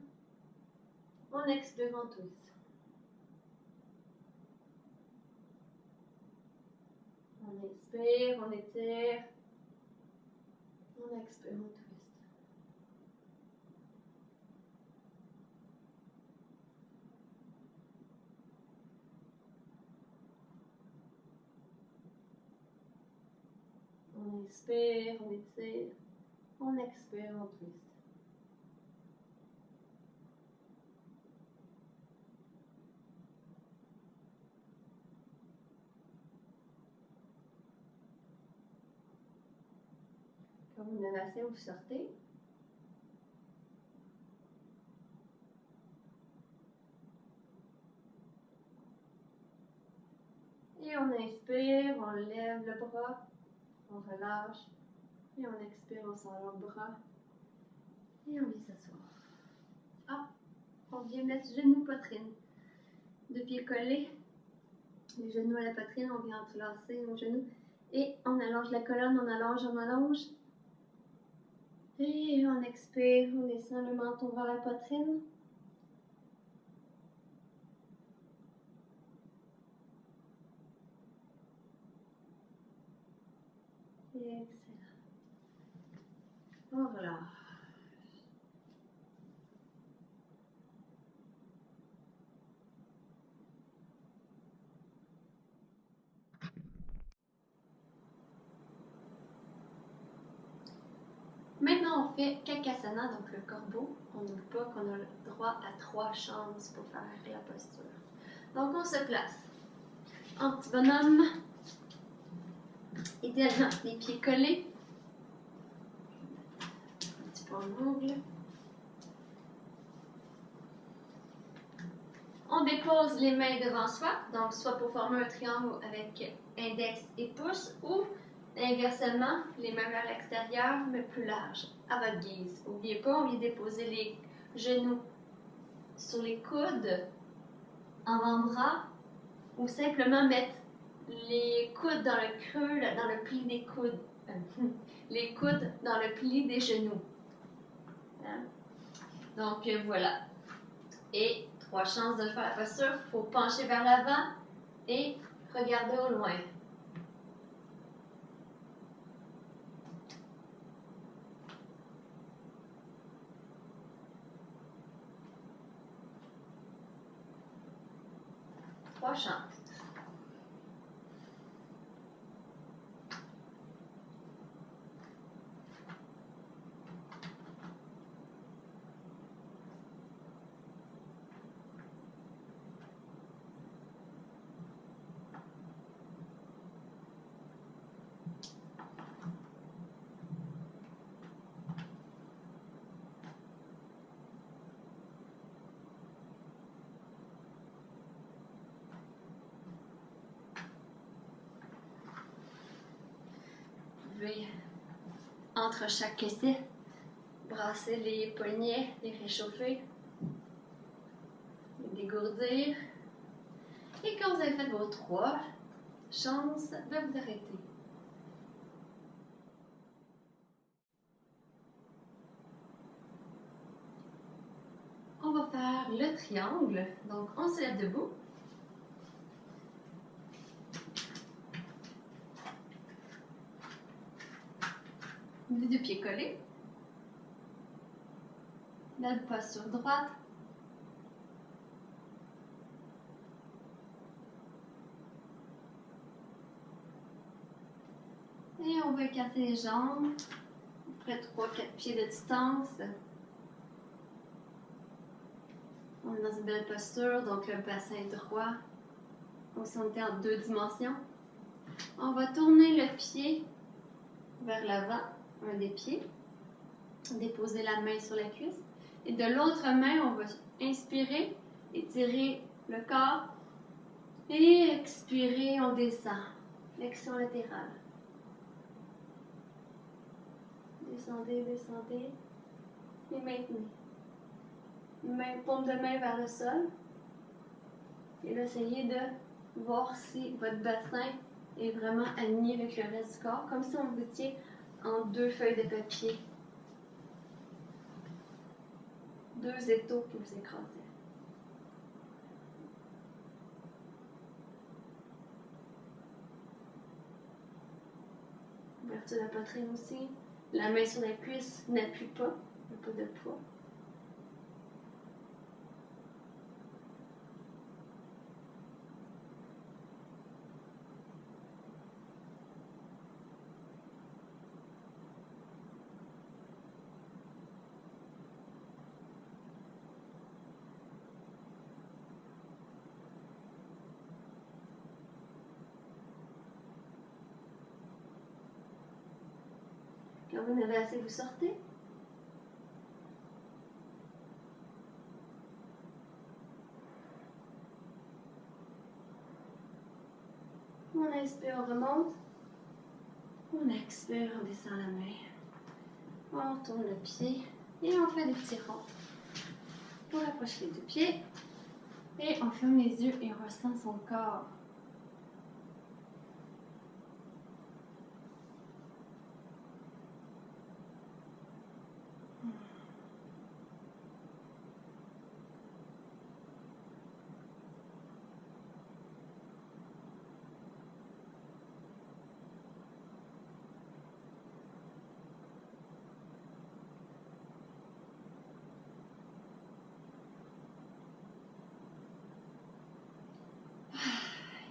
On expire, on twist. On inspire, on étire. On expire, on twist. On inspire, on étire. On expire, on twist. Quand vous en avez assez, vous sortez. Et on inspire, on lève le bras, on relâche. Et on expire, on sort le bras. Et on vient s'asseoir. Ah, on vient mettre genou, poitrine. Deux pieds collés. Les genoux à la poitrine, on vient entrelacer nos genoux. Et on allonge la colonne, on allonge, on allonge. Et on expire, on descend le menton vers la poitrine. Et excellent. On relâche. Maintenant, on fait Kakasana, donc le corbeau. On n'oublie pas qu'on a le droit à 3 chances pour faire la posture. Donc, on se place en petit bonhomme. Idéalement, les pieds collés. Un petit peu en angle. On dépose les mains devant soi, donc soit pour former un triangle avec index et pouce, ou inversement, les mains vers l'extérieur, mais plus larges, à votre guise. N'oubliez pas, on vient déposer les genoux sur les coudes, en avant-bras, ou simplement mettre les coudes dans le creux, dans le pli des coudes. Les coudes dans le pli des genoux. Hein? Donc, voilà. Et 3 chances de le faire la posture. Il faut pencher vers l'avant et regarder au loin. Trois chances. Entre chaque essai, brasser les poignets, les réchauffer, les dégourdir. Et quand vous avez fait vos 3 chances, de vous arrêter. On va faire le triangle. Donc, on se lève debout. Les 2 pieds collés. La posture droite. Et on va écarter les jambes. À peu près 3-4 pieds de distance. On est dans une belle posture, donc le bassin est droit. comme si on était en 2 dimensions. On va tourner le pied vers l'avant, un des pieds. Déposer la main sur la cuisse. Et de l'autre main, on va inspirer, étirer le corps. Et expirer, on descend. Flexion latérale. Descendez, descendez. Et maintenez. Paume de main vers le sol. Et là, essayez de voir si votre bassin est vraiment aligné avec le reste du corps, comme si on vous tient en 2 feuilles de papier. 2 étaux que vous écrasez. Ouverture de la poitrine aussi. La main sur la cuisse, n'appuie pas, il n'y a pas de poids. Quand vous en avez assez, vous sortez. On inspire, on remonte. On expire, on descend la main. On tourne le pied et on fait des petits ronds. On rapproche les 2 pieds et on ferme les yeux et on ressent son corps.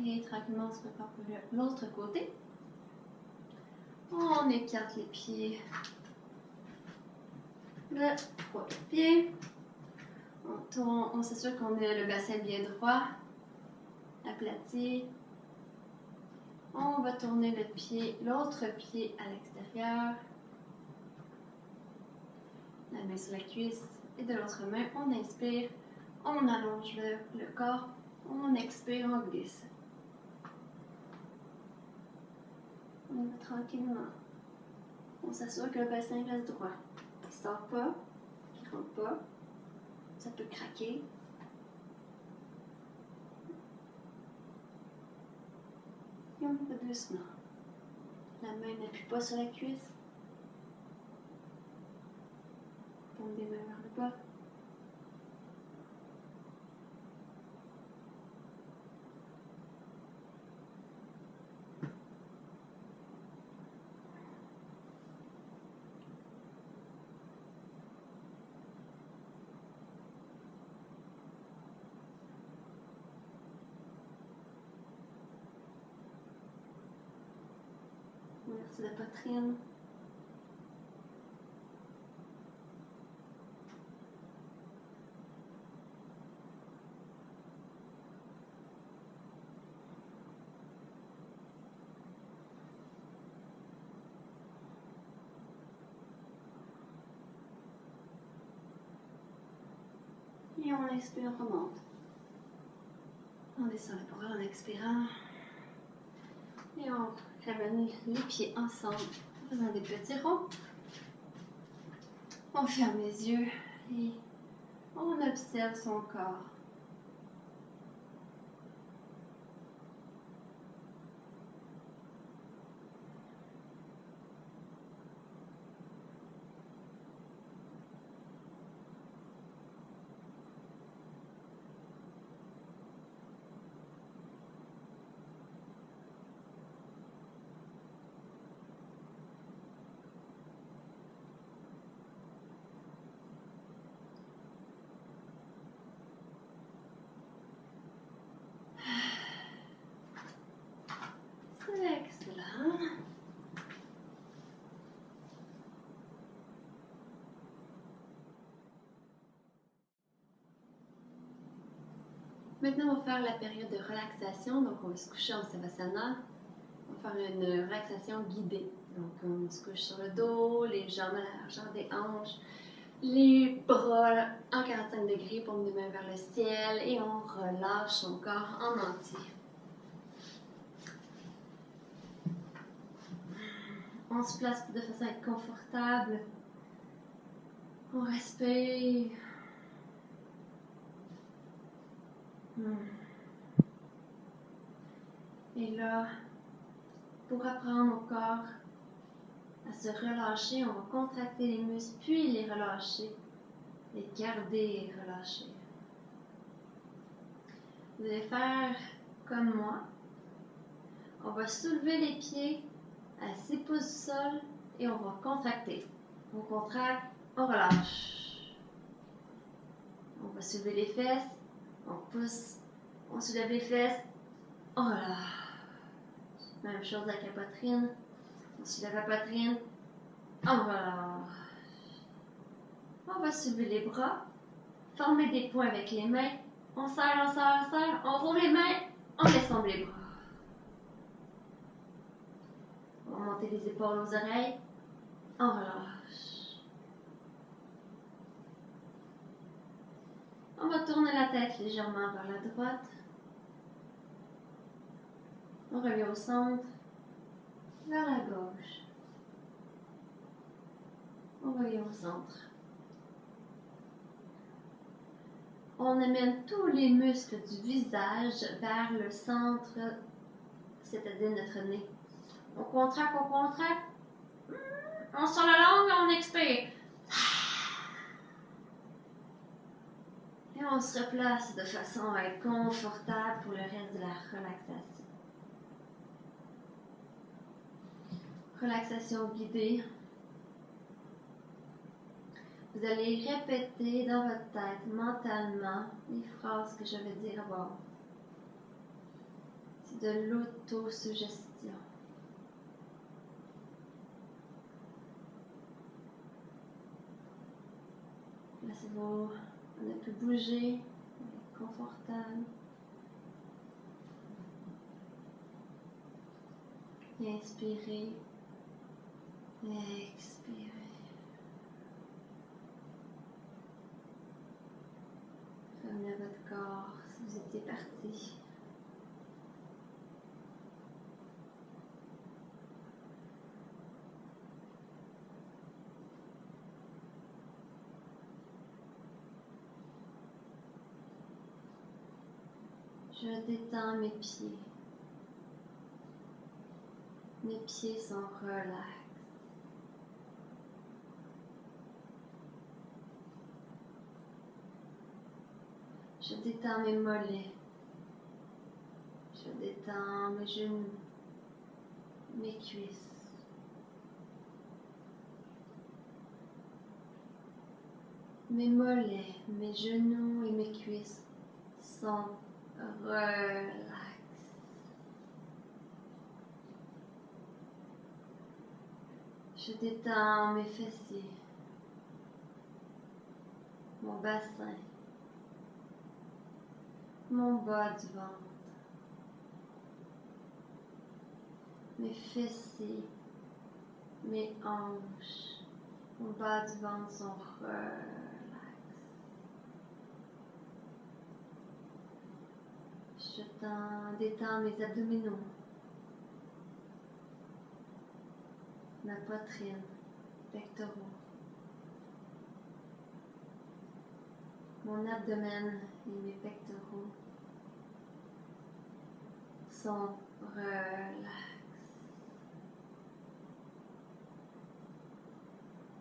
Et tranquillement, on se prépare pour l'autre côté. On écarte les pieds. Le 3 pieds. On tourne, on s'assure qu'on a le bassin bien droit, aplati. On va tourner le pied, l'autre pied à l'extérieur. La main sur la cuisse. Et de l'autre main, on inspire. On allonge le corps. On expire, on glisse. On y va tranquillement. On s'assure que le bassin reste droit. Il ne sort pas, il ne rentre pas. Ça peut craquer. Et on va doucement. La main n'appuie pas sur la cuisse. Paume des mains vers le bas. Ouverture de la poitrine. Et on inspire, on remonte. On descend les bras en expirant. Et on ramène les pieds ensemble en faisant des petits ronds. On ferme les yeux et on observe son corps. C'est excellent. Maintenant, on va faire la période de relaxation. Donc, on va se coucher en Savasana. On va faire une relaxation guidée. Donc, on se couche sur le dos, les jambes à la largeur des hanches, les bras en 45 degrés pour les mains vers le ciel et on relâche son corps en entier. On se place de façon à être confortable. On respire. Et là, pour apprendre au corps à se relâcher, on va contracter les muscles, puis les relâcher, les garder relâchés. Vous allez faire comme moi. On va soulever les pieds à 6 pouces du sol et on va contracter. On contracte, on relâche. On va soulever les fesses, on pousse, on soulève les fesses, on relâche. Même chose avec la poitrine. On soulève la poitrine, on relâche. On va soulever les bras, former des points avec les mains. On serre, on serre, on serre, on roule les mains, on laisse tomber les bras. On va monter les épaules aux oreilles, on relâche. On va tourner la tête légèrement vers la droite. On revient au centre, vers la gauche. On revient au centre. On amène tous les muscles du visage vers le centre, c'est-à-dire notre nez. On contracte, on contracte. On sort la langue, on expire. Et on se replace de façon à être confortable pour le reste de la relaxation. Relaxation guidée. Vous allez répéter dans votre tête, mentalement, les phrases que je vais dire à voix haute. C'est de l'autosuggestion. Placez-vous, on a pu bouger, on est confortable. Inspirez, expirez. Revenez à votre corps si vous étiez parti. Je détends mes pieds. Mes pieds sont relax. Je détends mes mollets. Je détends mes genoux, mes cuisses. Mes mollets, mes genoux et mes cuisses sont relax. Je détends mes fessiers, mon bassin, mon bas du ventre, mes fessiers, mes hanches, mon bas du ventre sont relax. Je détends mes abdominaux, ma poitrine, pectoraux, mon abdomen et mes pectoraux sont relax.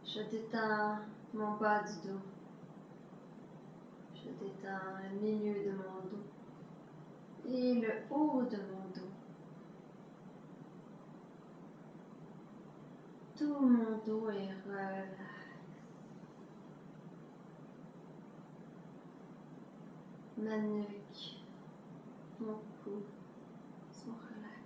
Je détends mon bas du dos. Je détends le milieu de mon dos et le haut de mon dos. Tout mon dos est relax. Ma nuque, mon cou sont relax.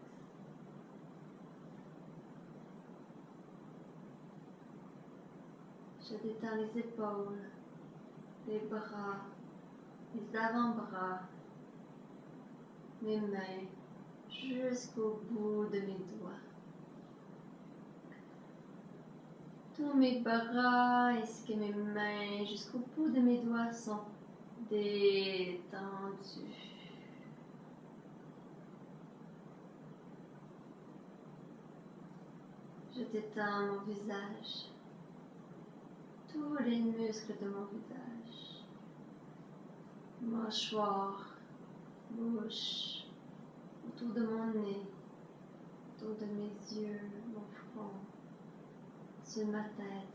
Je détends les épaules, les bras, les avant-bras, mes mains jusqu'au bout de mes doigts. Tous mes bras ainsi que mes mains jusqu'au bout de mes doigts sont détendus. Je détends mon visage, tous les muscles de mon visage, mâchoire, bouche, autour de mon nez, autour de mes yeux, mon front, sur ma tête.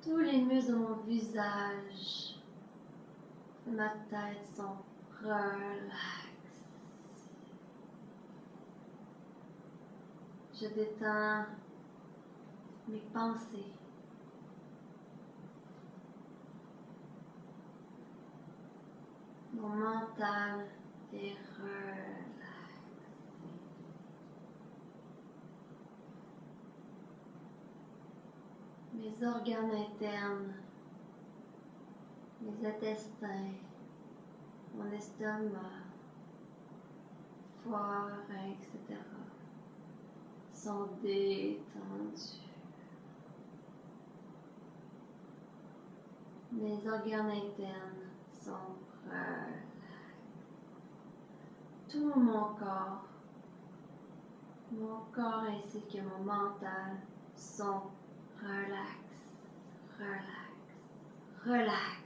Tous les muscles de mon visage, de ma tête sont relax. Je détends mes pensées. Mon mental est relax. Mes organes internes, mes intestins, mon estomac, foie, rein, etc. sont détendus. Mes organes internes sont relax. Tout mon corps ainsi que mon mental sont relax, relax, relax.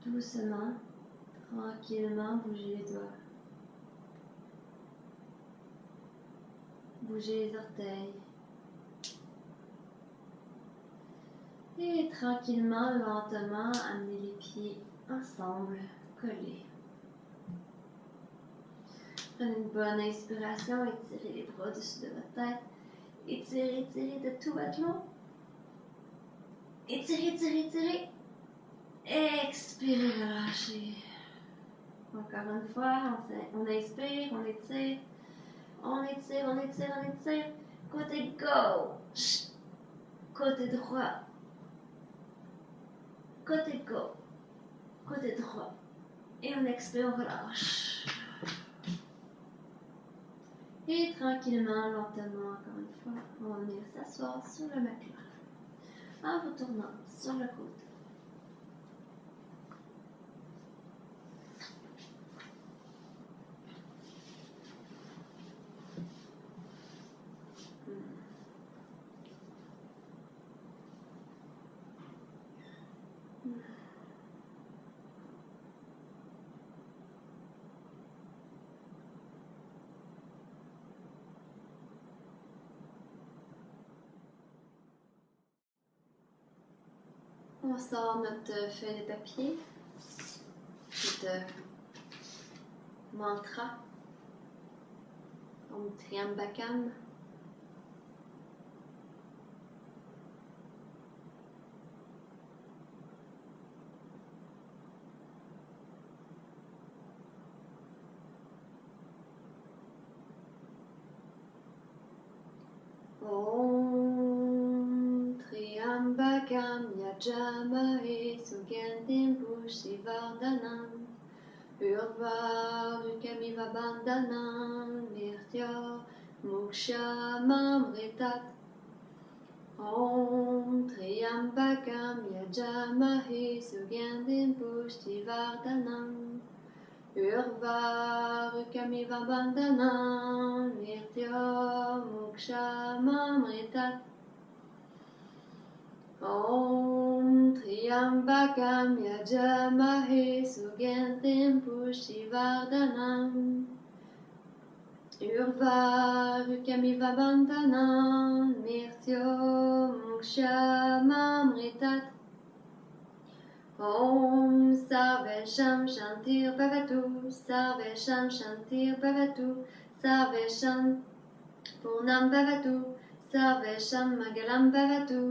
Doucement, tranquillement, bougez les doigts. Bougez les orteils. Et tranquillement, lentement, amenez les pieds ensemble, collés. Prenez une bonne inspiration, étirez les bras au-dessus de votre tête. Étirez, étirez de tout votre long. Étirez, étirez, étirez. Expirez, relâchez. Encore une fois, on inspire, on étire, on étire, on étire, on étire. Côté gauche, côté droit, côté gauche, côté droit. Et on expire, on relâche. Et tranquillement, lentement, encore une fois, on va venir s'asseoir sur le matelas en retournant sur le côté. On sort notre feuille de papier, notre mantra, Om Triambakam. Om Triambakam Yajamahe Sugantim Pushivardhanam Urvarukamiva Bandhanam Mirtya Mokshamamritat. Om Triambakam Yajamahe Sugantim Pushivardhanam Urvarukamiva Bandhanam Mirtya Mokshamamritat. Om Triambakam Yajamahe Sugantim Pushivardhanam Urvarukamiva Bandhanam Mirtya Mokshamamritat. Om Sarvesham Shantir Bhavatu, Sarvesham Shantir Bhavatu, Sarvesham Purnam Bhavatu, Sarvesham Mangalam Bhavatu.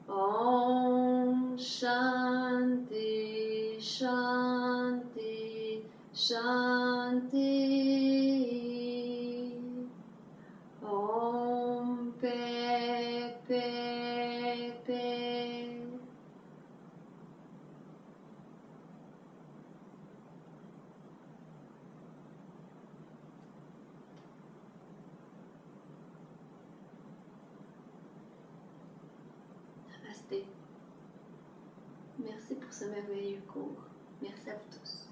Om Shanti Shanti Shanti. Om Pe Pe Pe. Namasté. Merci pour ce merveilleux cours. Merci à vous tous.